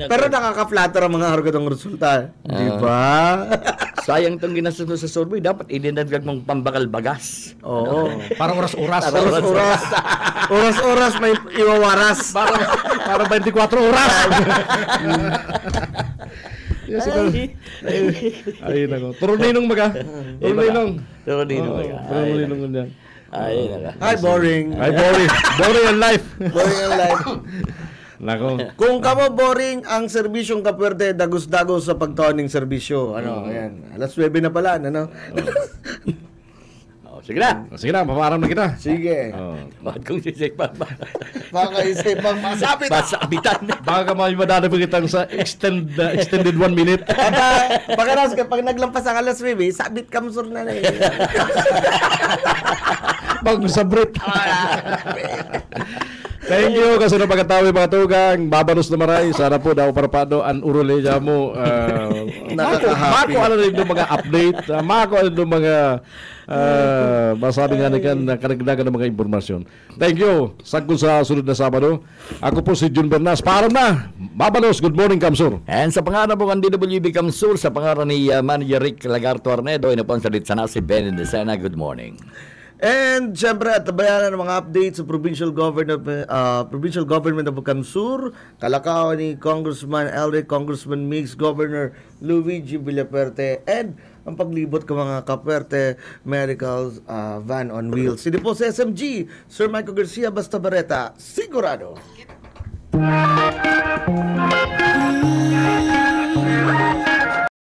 Pero nakaka-flatter ang mga hargadong resulta. Di ba? Sayang itong ginastos mo sa survey. Dapat idinadagdag mong pambakal bagas. Oo. Parang oras-oras. Oras-oras may iwawaras. Parang 24 oras. Yes, ay, nako. Turuninong maga. Turuninong yan. Hi, boring. Boring ang life. Boring ang life. Nako. Kung kamo boring ang serbisyong Kapuerte, dagos-dagos sa pagtoning serbisyo. Ayan. Alas 9 na pala, Sige na. Sige na, paparang na kita. Sige. Bakit kung sisipang Baka isipang masabitan. Baka may madadabang kitang sa extended 1 minute. Pag naglampas ang alas 9, sabit kamsur na eh. Bago sa Brit. Thank you kasi na pagkatawi mga tugang babanos na maray sana po daw parapado an urole mo mako ano rin yung mga update mako ano yung mga masabi nga nikan karagdagan ng mga impormasyon. Thank you. Sagkon sa sunod na Sabado. Ako po si Jun Bernas. Paalam na. Babanos. Good morning, Kamsur. And sa pangalan po ng DWB Kamsur, sa pangalan ni Manager Rick Lagarto Arnedo, inaponsalit sana si Ben Indesena. Good morning. And syempre at tabayanan ng mga updates sa provincial government of Kamsur, kalakaw ni Congressman Elric, Congressman Mix, Governor Luigi Villaperte, and ang paglibot ng mga Kapuerte Medical Van on Wheels. Sino po sa SMG, Sir Michael Garcia, Basta Barreta, sigurado.